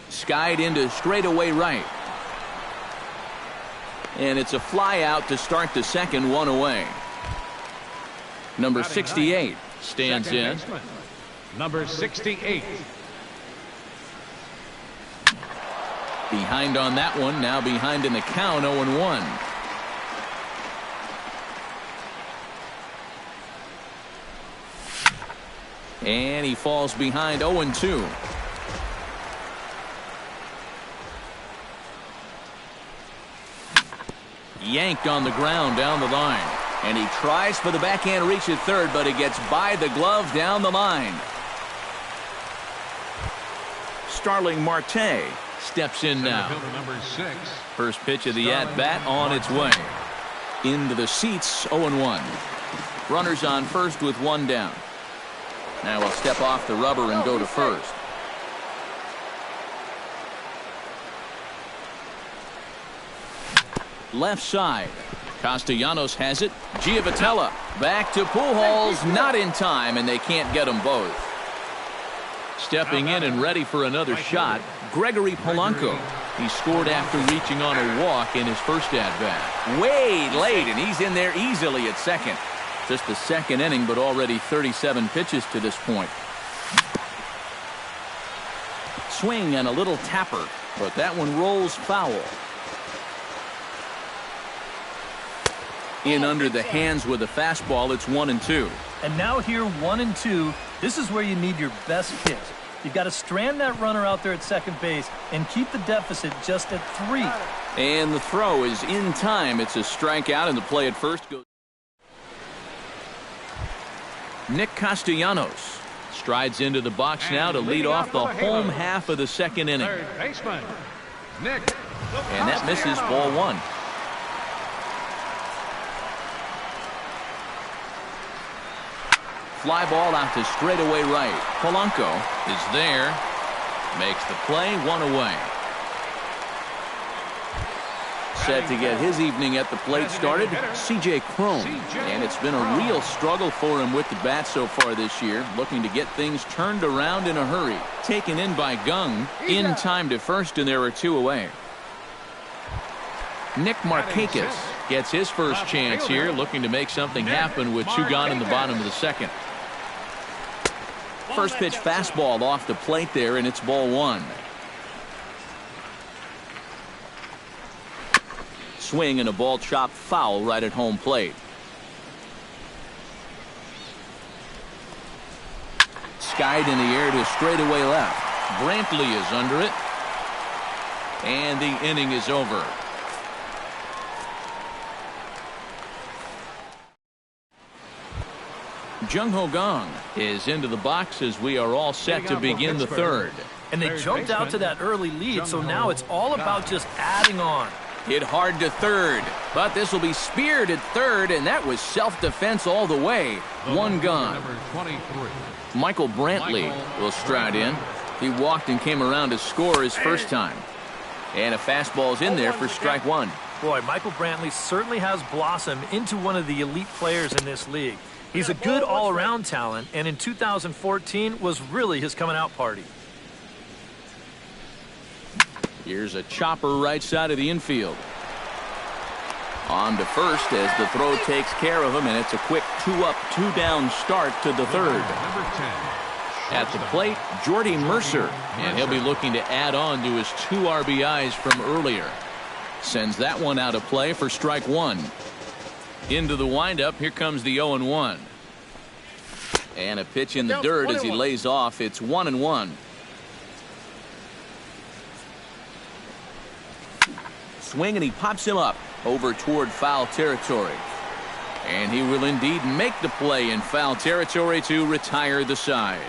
Skied into straightaway right. And it's a fly out to start the second, one away. Number 68 stands in. Number 68. Behind on that one, now behind in the count, 0-1. And he falls behind 0-2. Yanked on the ground down the line. And he tries for the backhand reach at third, but it gets by the glove down the line. Starling Marte steps in now. Number 6. First pitch of the at-bat on its way. Into the seats, 0-1. Runners on first with one down. Now we'll step off the rubber and go to first. Left side. Castellanos has it. Giavotella back to Pujols, not in time, and they can't get them both. Stepping in and ready for another shot, Gregory Polanco. He scored after reaching on a walk in his first at-bat. Way late, and he's in there easily at second. Just the second inning, but already 37 pitches to this point. Swing and a little tapper, but that one rolls foul. In under the hands with a fastball, it's 1-2. And now here, 1-2. This is where you need your best pitch. You've got to strand that runner out there at second base and keep the deficit just at 3. And the throw is in time. It's a strikeout, and the play at first goes. Nick Castellanos strides into the box now to lead off the home half of the second inning. Third baseman, Nick. And that misses ball one. Fly ball out to straightaway right. Polanco is there. Makes the play, one away. Set to get his evening at the plate started, C.J. Cron. And it's been a real struggle for him with the bat so far this year, looking to get things turned around in a hurry. Taken in by Gung, in time to first, and there are two away. Nick Markakis gets his first chance here, looking to make something happen with two gone in the bottom of the second. First pitch fastball off the plate there, and it's ball one. Swing and a ball chopped foul right at home plate. Skied in the air to straightaway left. Brantley is under it. And the inning is over. Jung Ho Gong is into the box as we are all set to begin the third. And they jumped out to that early lead, so now it's all about just adding on. Hit hard to third, but this will be speared at third, and that was self-defense all the way. One gone. Michael Brantley will stride in. He walked and came around to score his first time. And a fastball's in there for strike one. Boy, Michael Brantley certainly has blossomed into one of the elite players in this league. He's a good all-around talent, and in 2014 was really his coming-out party. Here's a chopper right side of the infield. On to first as the throw takes care of him, and it's a quick 2-up, 2-down start to the third. At the plate, Jordy Mercer, and he'll be looking to add on to his 2 RBIs from earlier. Sends that one out of play for strike one. Into the windup, here comes the 0-1. And a pitch in the dirt as he lays off. It's 1-1. Swing, and he pops him up over toward foul territory. And he will indeed make the play in foul territory to retire the side.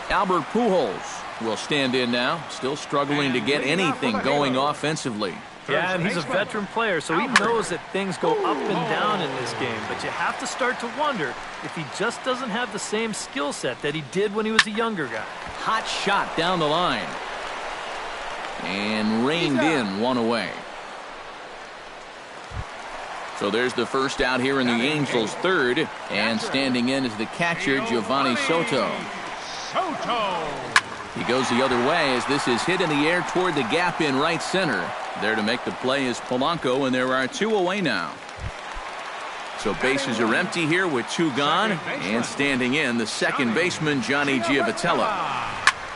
Albert Pujols will stand in now, still struggling to get anything going offensively. Yeah, and he's a veteran player, so he knows that things go up and down in this game. But you have to start to wonder if he just doesn't have the same skill set that he did when he was a younger guy. Hot shot down the line. And reined in, one away. So there's the first out here in the Angels' third. And standing in is the catcher, Giovanni Soto. He goes the other way as this is hit in the air toward the gap in right center. There to make the play is Polanco, and there are 2 away now. So bases are empty here with 2 gone. And standing in, the second baseman, Johnny Giavotella.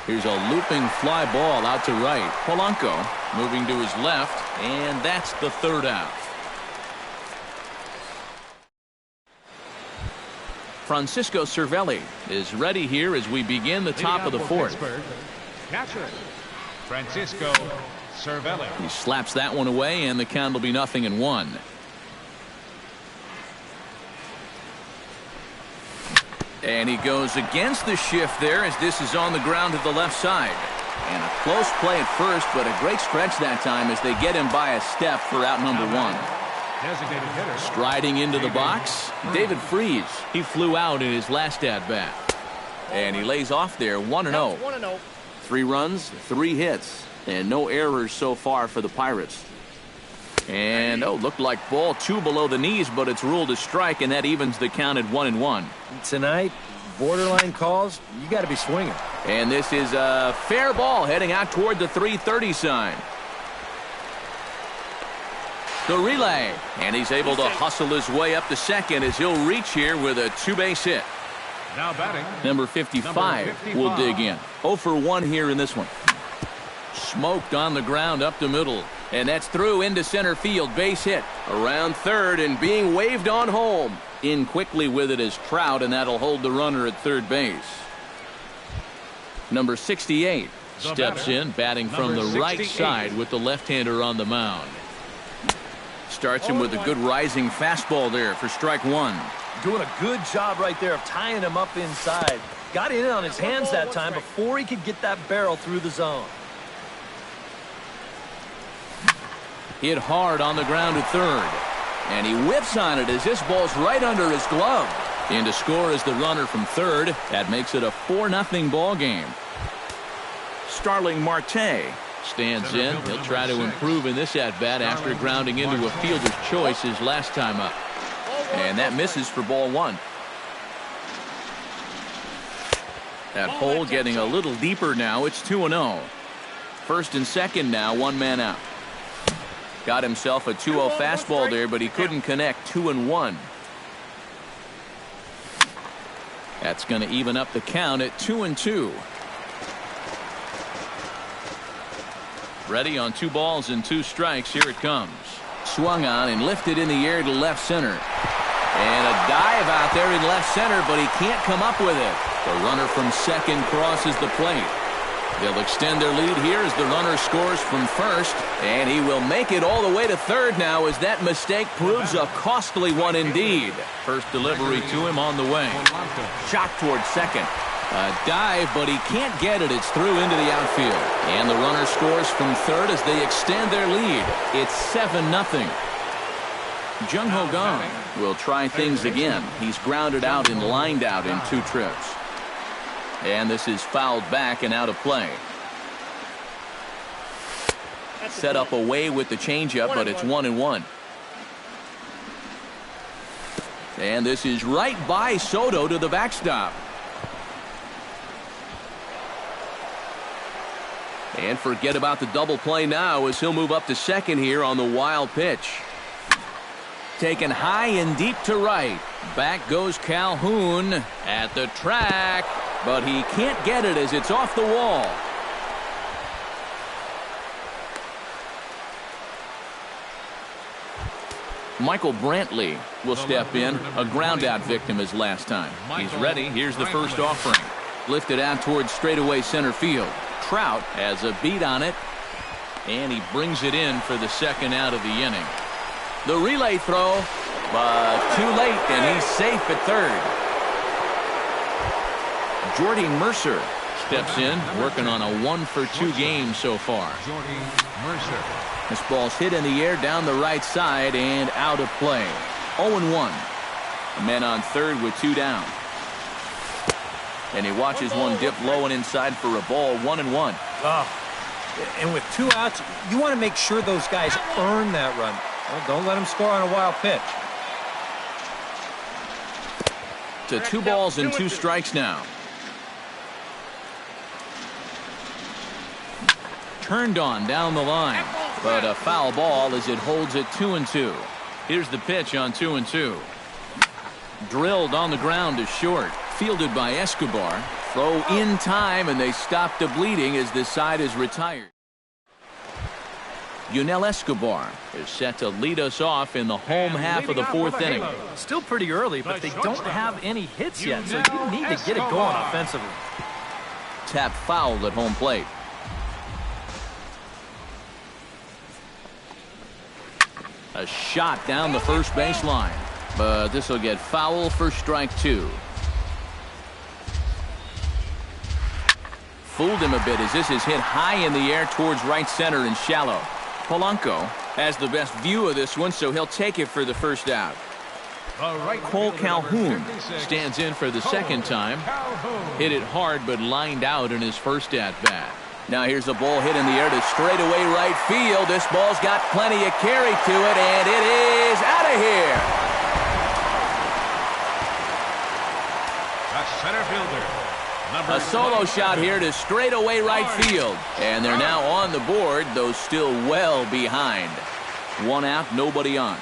Here's a looping fly ball out to right. Polanco moving to his left, and that's the third out. Francisco Cervelli is ready here as we begin the top of the fourth. Catcher, Francisco Cervelli. He slaps that one away, and the count will be 0-1. And he goes against the shift there as this is on the ground to the left side. And a close play at first, but a great stretch that time as they get him by a step for out number 1. Striding into the box, David Freese. He flew out in his last at-bat. And he lays off there, 1-0. 3 runs, 3 hits, and no errors so far for the Pirates. And, looked like ball 2 below the knees, but it's ruled a strike, and that evens the count at 1-1. Tonight, borderline calls, you got to be swinging. And this is a fair ball heading out toward the 330 sign. The relay, and he's able to hustle his way up to second as he'll reach here with a 2-base hit. Now batting, Number 55 will dig in. 0 for 1 here in this one. Smoked on the ground up the middle. And that's through into center field. Base hit around third and being waved on home. In quickly with it is Trout, and that'll hold the runner at third base. Number 68 steps in, batting from the right side with the left-hander on the mound. Starts him with a good rising fastball there for strike 1. Doing a good job right there of tying him up inside. Got in on his hands that time before he could get that barrel through the zone. Hit hard on the ground at third. And he whips on it as this ball's right under his glove. In to score is the runner from third. That makes it a 4-0 ball game. Starling Marte stands in. He'll try to improve in this at-bat after grounding into a fielder's choice his last time up. And that misses for ball 1. That hole getting a little deeper now. It's 2-0. First and second now, 1 man out. Got himself a 2-0 fastball there, but he couldn't connect. 2-1. That's going to even up the count at 2-2. Ready on 2 balls and 2 strikes. Here it comes. Swung on and lifted in the air to left center. And a dive out there in left center, but he can't come up with it. The runner from second crosses the plate. They'll extend their lead here as the runner scores from first, and he will make it all the way to third now as that mistake proves a costly one indeed. First delivery to him on the way. Shot towards second. A dive, but he can't get it. It's through into the outfield. And the runner scores from third as they extend their lead. It's 7-0. Jung Ho Gong will try things again. He's grounded out and lined out in 2 trips. And this is fouled back and out of play. Set up away with the changeup, but it's 1-1. And this is right by Soto to the backstop. And forget about the double play now as he'll move up to second here on the wild pitch. Taken high and deep to right. Back goes Calhoun at the track, but he can't get it as it's off the wall. Michael Brantley will step in, a ground out victim as last time. He's ready. Here's the first offering. Lifted out towards straightaway center field. Trout has a beat on it, and he brings it in for the second out of the inning. The relay throw, but too late, and he's safe at third. Jordy Mercer steps in, working on a 1-for-2 game so far. Jordy Mercer. This ball's hit in the air down the right side and out of play. 0-1. Men on third with 2 down. And he watches one dip low and inside for a ball. 1-1. And with 2 outs, you want to make sure those guys earn that run. Well, don't let them score on a wild pitch. To 2 balls and 2 strikes now. Turned on down the line, but a foul ball as it holds it 2-2. Here's the pitch on 2-2. Drilled on the ground to short. Fielded by Escobar. Throw in time, and they stop the bleeding as this side is retired. Yunel Escobar is set to lead us off in the home half of the 4th inning. Still pretty early, but they don't have any hits yet, so you need to get it going offensively. Tap fouled at home plate. A shot down the first baseline, but this will get foul for strike 2. Fooled him a bit as this is hit high in the air towards right center and shallow. Polanco has the best view of this one, so he'll take it for the first out. Cole Calhoun stands in for the second time. Hit it hard, but lined out in his first at-bat. Now here's a ball hit in the air to straightaway right field. This ball's got plenty of carry to it, and it is out of here. The center fielder. A solo shot here to straightaway right field. And they're now on the board, though still well behind. 1 out, nobody on.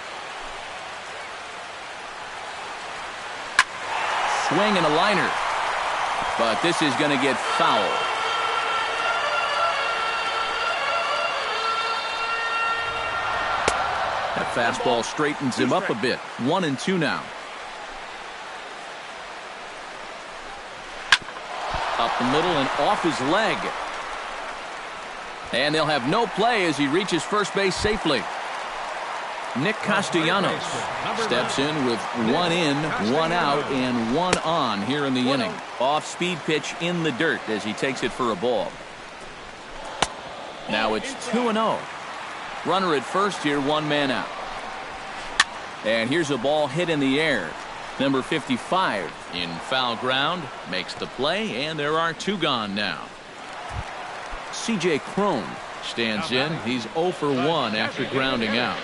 Swing and a liner. But this is going to get foul. That fastball straightens him up a bit. 1-2 now. Up the middle and off his leg. And they'll have no play as he reaches first base safely. Nick Castellanos steps in with 1 in, 1 out, and 1 on here in the inning. Off-speed pitch in the dirt as he takes it for a ball. Now it's 2-0. Runner at first here, 1 man out. And here's a ball hit in the air. Number 55 in foul ground makes the play, and there are 2 gone now. C.J. Cron stands in. He's 0 for 1 after grounding out.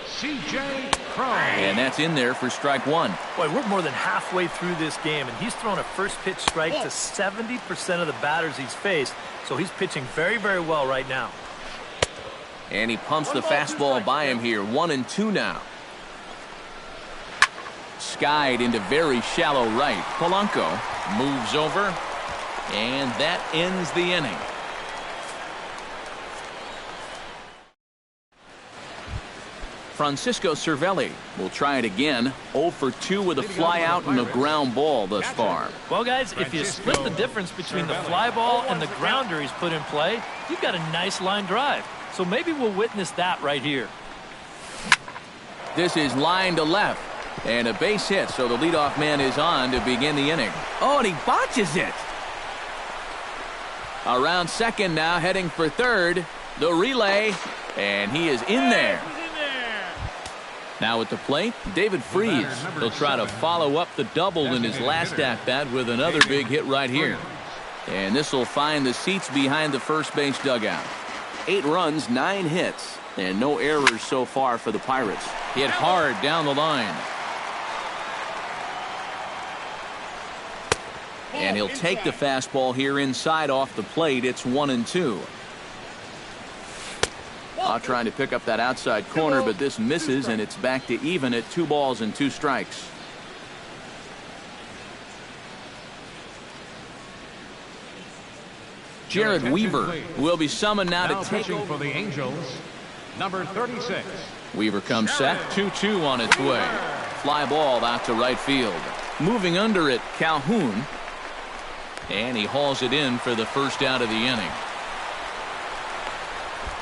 C.J. Cron. And that's in there for strike 1. Boy, we're more than halfway through this game, and he's thrown a first pitch strike to 70% of the batters he's faced, so he's pitching very, very well right now. And he pumps the fastball by him here. 1-2 now. Skied into very shallow right. Polanco moves over, and that ends the inning. Francisco Cervelli will try it again. 0 for 2 with a fly out and a ground ball thus far. Well, guys, if you split the difference between the fly ball and the grounder he's put in play, you've got a nice line drive. So maybe we'll witness that right here. This is line to left. And a base hit, so the leadoff man is on to begin the inning. Oh, and he botches it. Around second now, heading for third. The relay, and he is in there. Now at the plate, David Freese. He'll try to follow up the double in his last at-bat with another big hit right here. And this will find the seats behind the first base dugout. 8 runs, 9 hits, and no errors so far for the Pirates. Hit hard down the line. And he'll take the fastball here inside off the plate. It's 1-2. Trying to pick up that outside corner, but this misses, and it's back to even at 2 balls and 2 strikes. Jared Weaver will be summoned now to take over for the Angels, number 36. Weaver comes set, 2-2 on its way. Fly ball out to right field. Moving under it, Calhoun. And he hauls it in for the first out of the inning.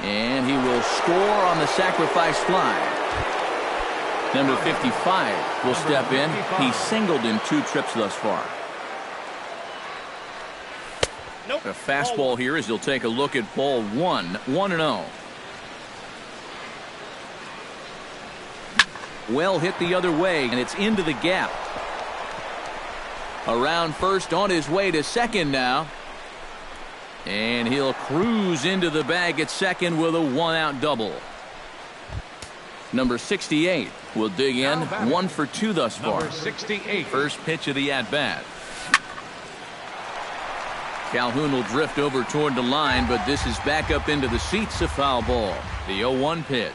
And he will score on the sacrifice fly. Number 55 will step in. He singled in 2 trips thus far. A fastball here as he'll take a look at ball 1. 1-0. Well hit the other way, and it's into the gap. Around first, on his way to second now. And he'll cruise into the bag at second with a 1-out double. Number 68 will dig in. 1 for 2 thus far. Number 68. First pitch of the at-bat. Calhoun will drift over toward the line, but this is back up into the seats. A foul ball. The 0-1 pitch.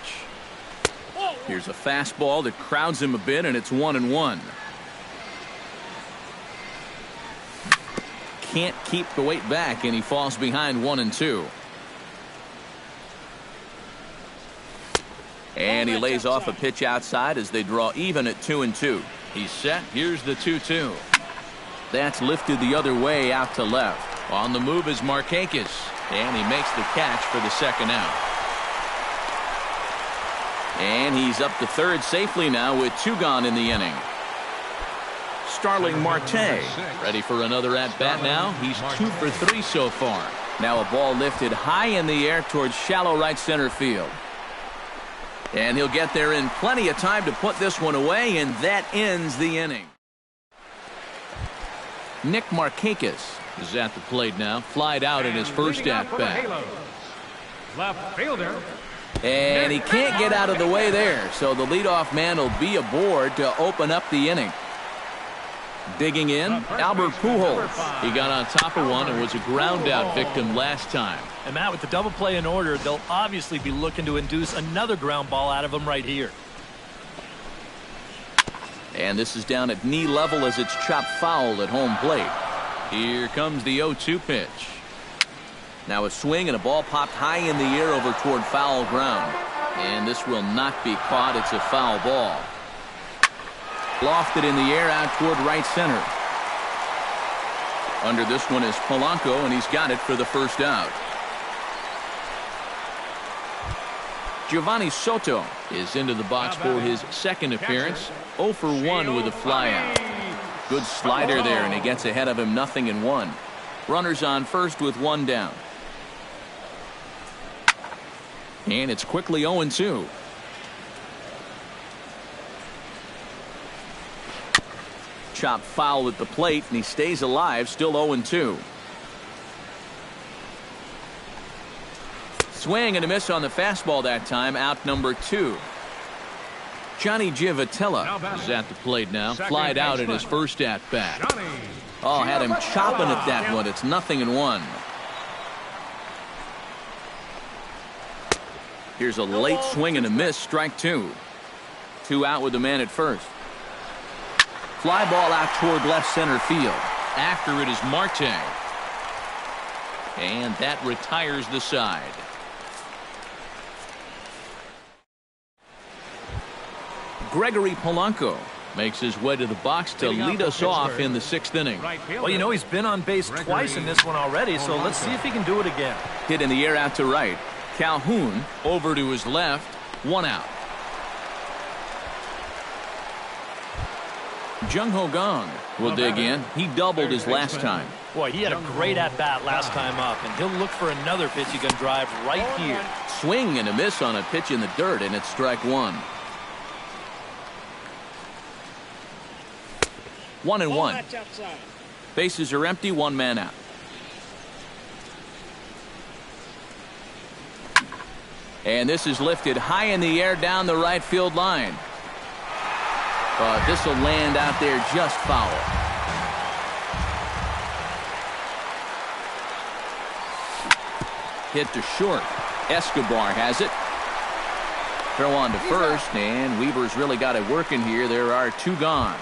Here's a fastball that crowds him a bit, and it's 1-1. Can't keep the weight back, and he falls behind 1-2. And he lays off a pitch outside as they draw even at 2-2. He's set. Here's the 2-2. That's lifted the other way out to left. On the move is Markakis, and he makes the catch for the second out. And he's up to third safely now with 2 gone in the inning. Starling Marte ready for another at-bat now. He's 2 for 3 so far. Now a ball lifted high in the air towards shallow right center field. And he'll get there in plenty of time to put this one away, and that ends the inning. Nick Markakis is at the plate now. Flied out in his first at-bat. Left fielder. And he can't get out of the way there, so the leadoff man will be aboard to open up the inning. Digging in, Albert Pujols. He got on top of one and was a ground-out victim last time. And Matt, with the double play in order, they'll obviously be looking to induce another ground ball out of him right here. And this is down at knee level as it's chopped foul at home plate. Here comes the 0-2 pitch. Now a swing and a ball popped high in the air over toward foul ground. And this will not be caught. It's a foul ball. Lofted in the air out toward right center. Under this one is Polanco, and he's got it for the first out. Giovanni Soto is into the box for his second appearance. 0 for 1 with a flyout. Good slider there, and he gets ahead of him 0-1. Runners on first with 1 down. And it's quickly 0-2. Chopped foul at the plate, and he stays alive, still 0-2. Swing and a miss on the fastball that time, out number 2. Johnny Giavotella is at the plate now. Flied out in his first at-bat. Oh, had him chopping at that one. It's 0-1. Here's a late swing and a miss, strike 2. 2 out with the man at first. Fly ball out toward left center field. After it is Marte. And that retires the side. Gregory Polanco makes his way to the box to lead us off in the 6th inning. Well, you know, he's been on base twice in this one already, so let's see if he can do it again. Hit in the air out to right. Calhoun over to his left. 1 out. Jung Ho Gong will dig in. He doubled his last time. Boy, he had a great at-bat last time up, and he'll look for another pitch he can drive right here. Swing and a miss on a pitch in the dirt, and it's strike 1. 1-1. Bases are empty, 1 man out. And this is lifted high in the air down the right field line. But this will land out there just foul. Hit to short. Escobar has it. Throw on to first, and Weaver's really got it working here. There are 2 gone.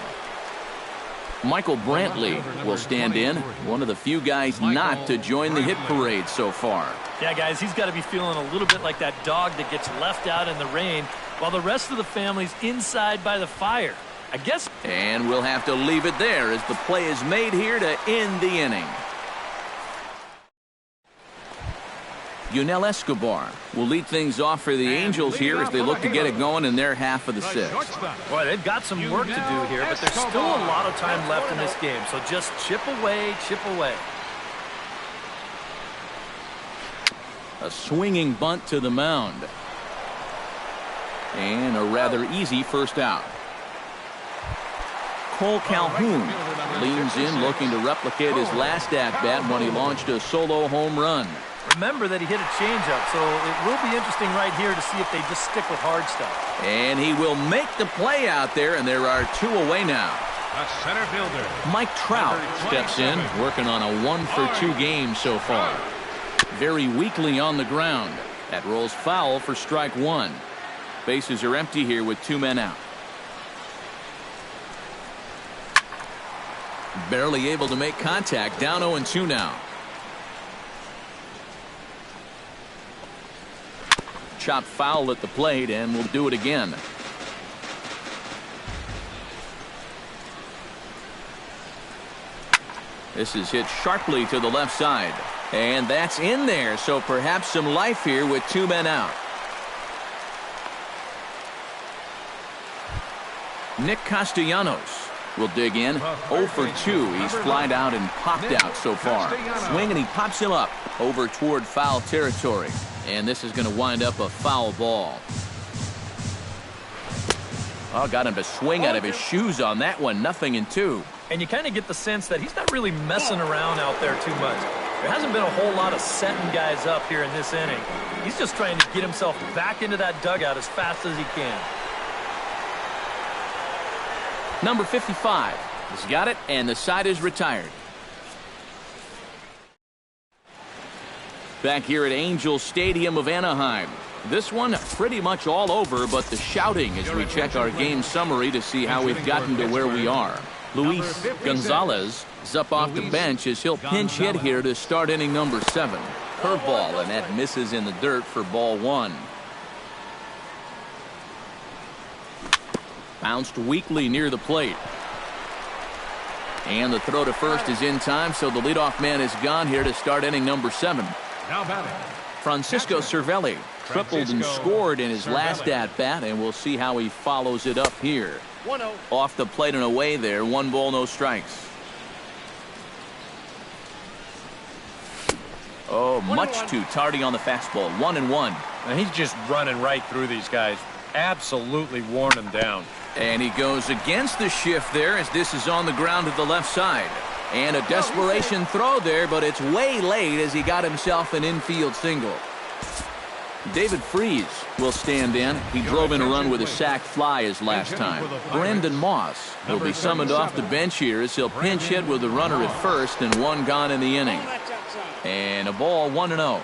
Michael Brantley will stand in, one of the few guys not to join the hit parade so far. Yeah, guys, he's got to be feeling a little bit like that dog that gets left out in the rain while the rest of the family's inside by the fire. I guess. And we'll have to leave it there as the play is made here to end the inning. Yunel Escobar will lead things off for the Angels here as they look to get it going in their half of the 6th. Boy, they've got some work to do here, but there's still a lot of time left in this game, so just chip away, chip away. A swinging bunt to the mound. And a rather easy first out. Cole Calhoun leans in looking to replicate his last at-bat when he launched a solo home run. Remember that he hit a changeup, so it will be interesting right here to see if they just stick with hard stuff. And he will make the play out there, and there are 2 away now. A center fielder. Mike Trout steps in, working on a 1-for-2 game so far. Very weakly on the ground. That rolls foul for strike 1. Bases are empty here with 2 men out. Barely able to make contact. Down 0-2 now. Chop foul at the plate, and we'll do it again. This is hit sharply to the left side. And that's in there, so perhaps some life here with 2 men out. Nick Castellanos will dig in. 0 for 2. He's flied out and popped out so far. Swing, and he pops him up over toward foul territory. And this is going to wind up a foul ball. Oh, got him to swing out of his shoes on that one. 0-2. And you kind of get the sense that he's not really messing around out there too much. There hasn't been a whole lot of setting guys up here in this inning. He's just trying to get himself back into that dugout as fast as he can. Number 55 has got it, and the side is retired. Back here at Angel Stadium of Anaheim. This one pretty much all over, but the shouting as we check our game summary to see how we've gotten to where we are. Luis Gonzalez is up off the bench as he'll pinch hit here to start inning number 7. Curveball, and that misses in the dirt for ball 1. Bounced weakly near the plate. And the throw to first is in time, so the leadoff man is gone here to start inning number 7. Now batting. Francisco Cervelli tripled and scored in his last at-bat, and we'll see how he follows it up here. 1-0. Off the plate and away there. 1 ball, no strikes. Oh, much too tardy on the fastball. 1-1. And he's just running right through these guys. Absolutely worn them down. And he goes against the shift there as this is on the ground to the left side. And a desperation throw there, but it's way late as he got himself an infield single. David Freese will stand in. He drove in a run with a sac fly his last time. Brandon Moss will be summoned off the bench here as he'll pinch hit with a runner at first and 1 gone in the inning. And a ball, 1-0.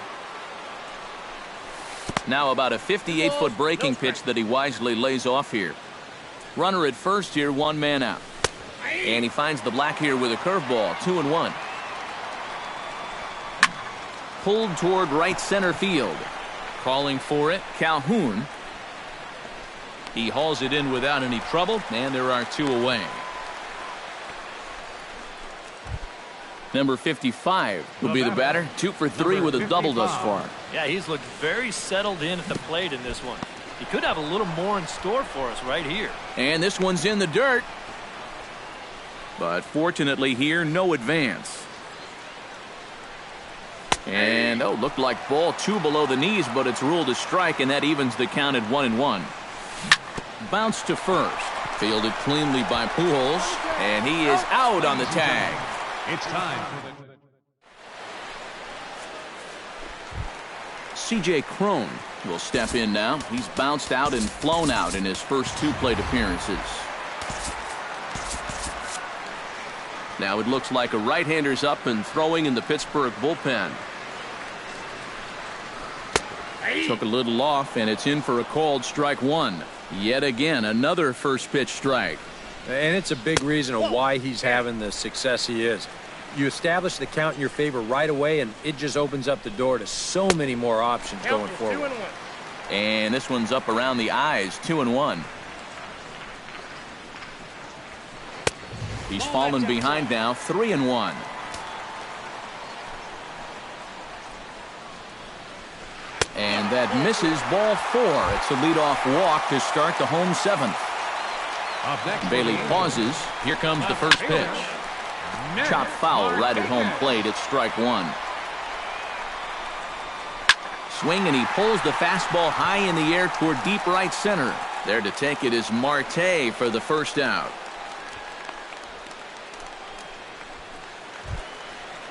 Now about a 58-foot breaking pitch that he wisely lays off here. Runner at first here, 1 man out. And he finds the black here with a curveball, 2-1. Pulled toward right center field. Calling for it, Calhoun. He hauls it in without any trouble, and there are 2 away. Number 55 will be the batter. 2 for 3 with a double thus far. Yeah, he's looked very settled in at the plate in this one. He could have a little more in store for us right here. And this one's in the dirt. But fortunately here, no advance. And, looked like ball 2 below the knees, but it's ruled a strike, and that evens the count at 1-1. Bounce to first. Fielded cleanly by Pujols, and he is out on the tag. It's time for the... C.J. Cron will step in now. He's bounced out and flown out in his first 2 plate appearances. Now it looks like a right-hander's up and throwing in the Pittsburgh bullpen. Took a little off, and it's in for a called strike 1. Yet again, another first pitch strike. And it's a big reason of why he's having the success he is. You establish the count in your favor right away, and it just opens up the door to so many more options going forward. And this one's up around the eyes, 2-1. He's fallen behind now, 3-1. And that misses, ball 4. It's a leadoff walk to start the home 7th. Bailey pauses. Here comes the first pitch. Chop foul right at home plate. It's strike 1. Swing, and he pulls the fastball high in the air toward deep right center. There to take it is Marte for the first out.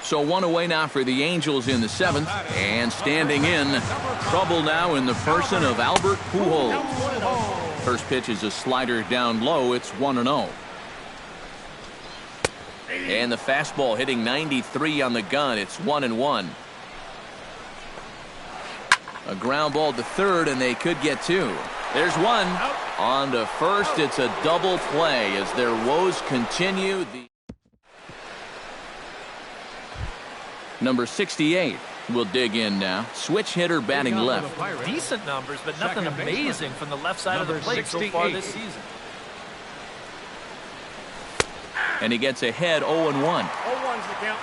So 1 away now for the Angels in the 7th. And standing in, trouble now in the person of Albert Pujols. First pitch is a slider down low. It's 1-0. And the fastball hitting 93 on the gun. It's 1-1. A ground ball to third, and they could get 2. There's 1. On to first, it's a double play as their woes continue. Number 68 will dig in now. Switch hitter batting left. Decent numbers, but nothing amazing from the left side of the plate so far this season. And he gets ahead 0-1. 0-1's the count.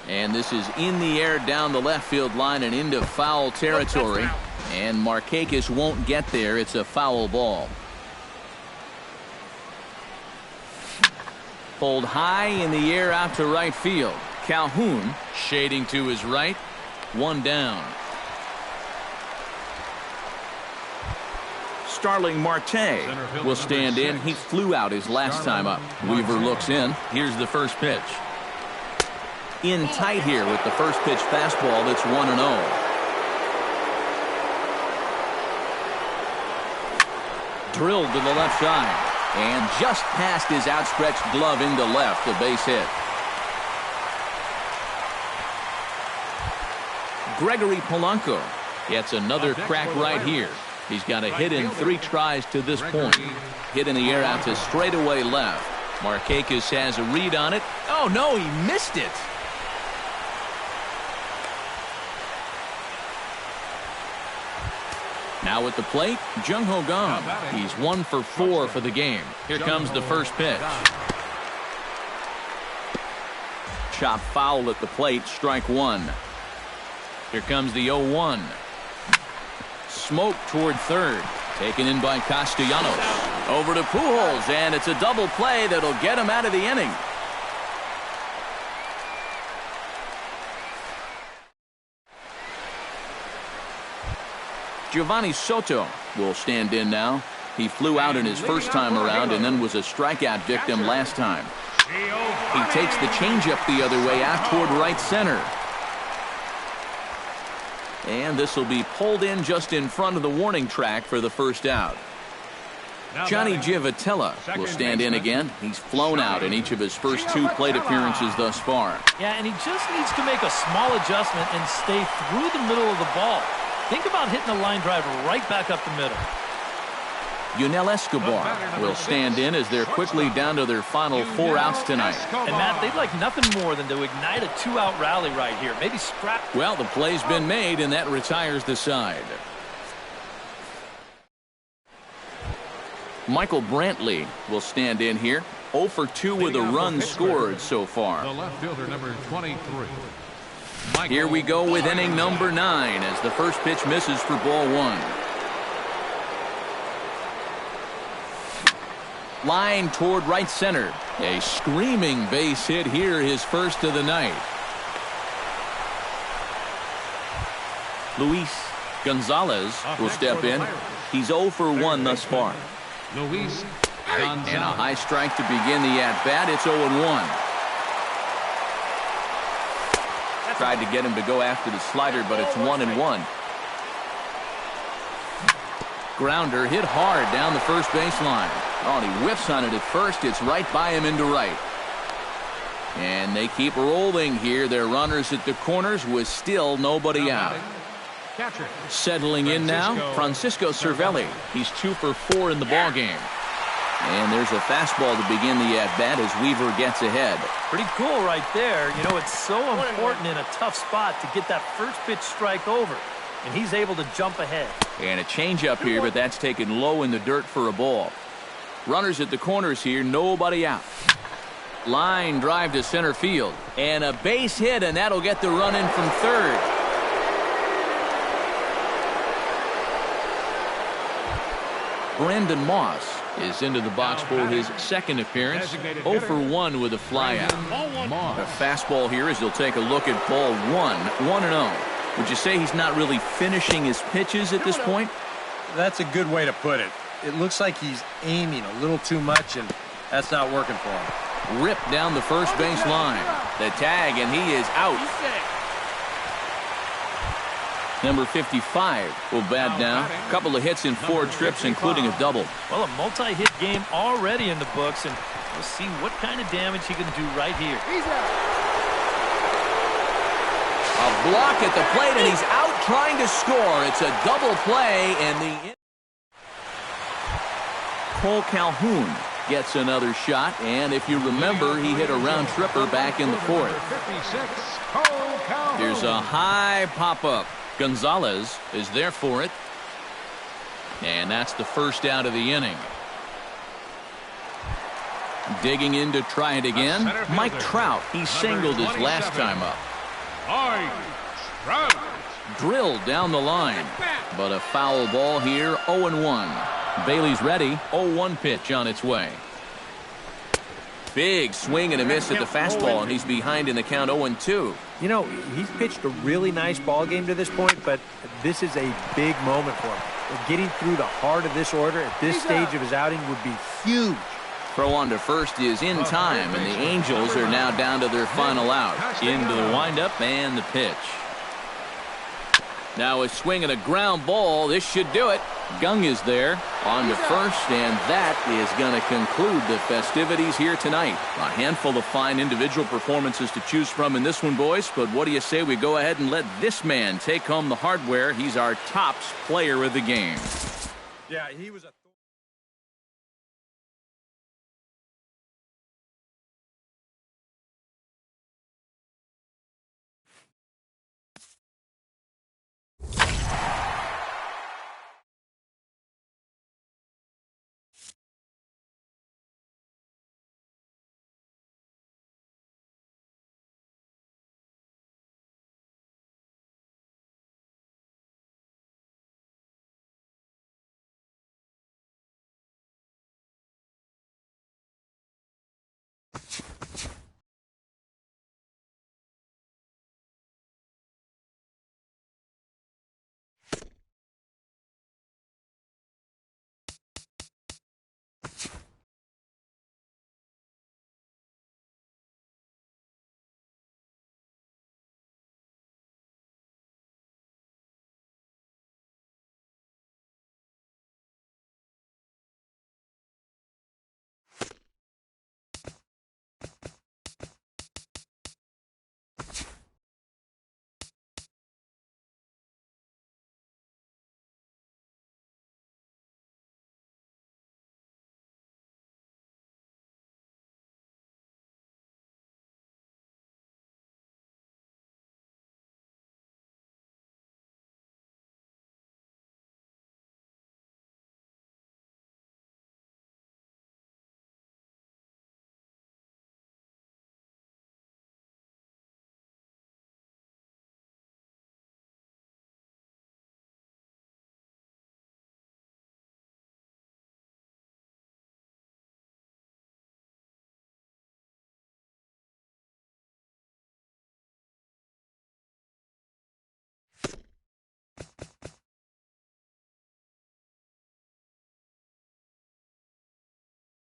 And this is in the air down the left field line and into foul territory. And Markakis won't get there. It's a foul ball. Pulled high in the air out to right field. Calhoun shading to his right. 1 down. Starling Marte will stand in. He flew out his last time up. Weaver looks in. Here's the first pitch. In tight here with the first pitch fastball. That's 1-0. Drilled to the left side. And just past his outstretched glove into left, a base hit. Gregory Polanco gets another crack right here. He's got a hit in 3 tries to this point. Hit in the air out to straightaway left. Markakis has a read on it. Oh, no, he missed it. Now at the plate, Jung-Ho Kang. He's 1 for 4 for the game. Here comes the first pitch. Chop foul at the plate, strike 1. Here comes the 0-1. Smoke toward third. Taken in by Castellanos. Over to Pujols, and it's a double play that'll get him out of the inning. Giovanni Soto will stand in now. He flew out in his first time around and then was a strikeout victim last time. He takes the changeup the other way out toward right center. And this will be pulled in just in front of the warning track for the first out. Johnny Giavotella will stand in again. He's flown out in each of his first 2 plate appearances thus far. Yeah, and he just needs to make a small adjustment and stay through the middle of the ball. Think about hitting a line drive right back up the middle. Yunel Escobar will stand in as they're quickly down to their final 4 outs tonight. And Matt, they'd like nothing more than to ignite a 2-out rally right here. Maybe scrap. Well, the play's been made, and that retires the side. Michael Brantley will stand in here. 0 for 2 with a run scored so far. The left fielder, number 23. Here we go with inning number 9 as the first pitch misses for ball 1. Line toward right center. A screaming base hit here, his first of the night. Luis Gonzalez will step in. He's 0 for 1 thus far. Luis And a Gonzalez. high strike to begin the at-bat. It's 0-1. Tried to get him to go after the slider, but it's 1-1. Grounder hit hard down the first baseline. Oh, and he whiffs on it at first. It's right by him into right. And they keep rolling here. Their runners at the corners with still nobody out. Catcher. Settling in now, Francisco Cervelli. He's 2 for 4 in the ballgame. And there's a fastball to begin the at-bat as Weaver gets ahead. Pretty cool right there. You know, it's so important in a tough spot to get that first pitch strike over. And he's able to jump ahead. And a changeup here, but that's taken low in the dirt for a ball. Runners at the corners here, nobody out. Line drive to center field. And a base hit, and that'll get the run in from third. Brandon Moss is into the box for his second appearance. 0 for 1 with a flyout. A fastball here as he'll take a look at ball 1. 1-0. Would you say he's not really finishing his pitches at this point? That's a good way to put it. It looks like he's aiming a little too much, and that's not working for him. Ripped down the first base line. The tag, and he is out. Number 55 will bat down. A couple of hits in 4 trips, including a double. Well, a multi-hit game already in the books, and we'll see what kind of damage he can do right here. A block at the plate, and he's out trying to score. It's a double play, and the Cole Calhoun gets another shot, and if you remember, he hit a round tripper back in the 4th. 56, Cole Calhoun. There's a high pop-up. Gonzalez is there for it. And that's the first out of the inning. Digging in to try it again. Mike Trout. He singled his last time up. Mike Trout. Drilled down the line. But a foul ball here. 0-1. Bailey's ready. 0-1 pitch on its way. Big swing and a miss at the fastball, and he's behind in the count 0-2. You know, he's pitched a really nice ball game to this point, but this is a big moment for him. Getting through the heart of this order at this stage of his outing would be huge. Throw on to first is in time, and the Angels are now down to their final out. Into the windup and the pitch. Now a swing and a ground ball. This should do it. Gung is there on to first, and that is going to conclude the festivities here tonight. A handful of fine individual performances to choose from in this one, boys, but what do you say we go ahead and let this man take home the hardware? He's our tops player of the game. Yeah, he was a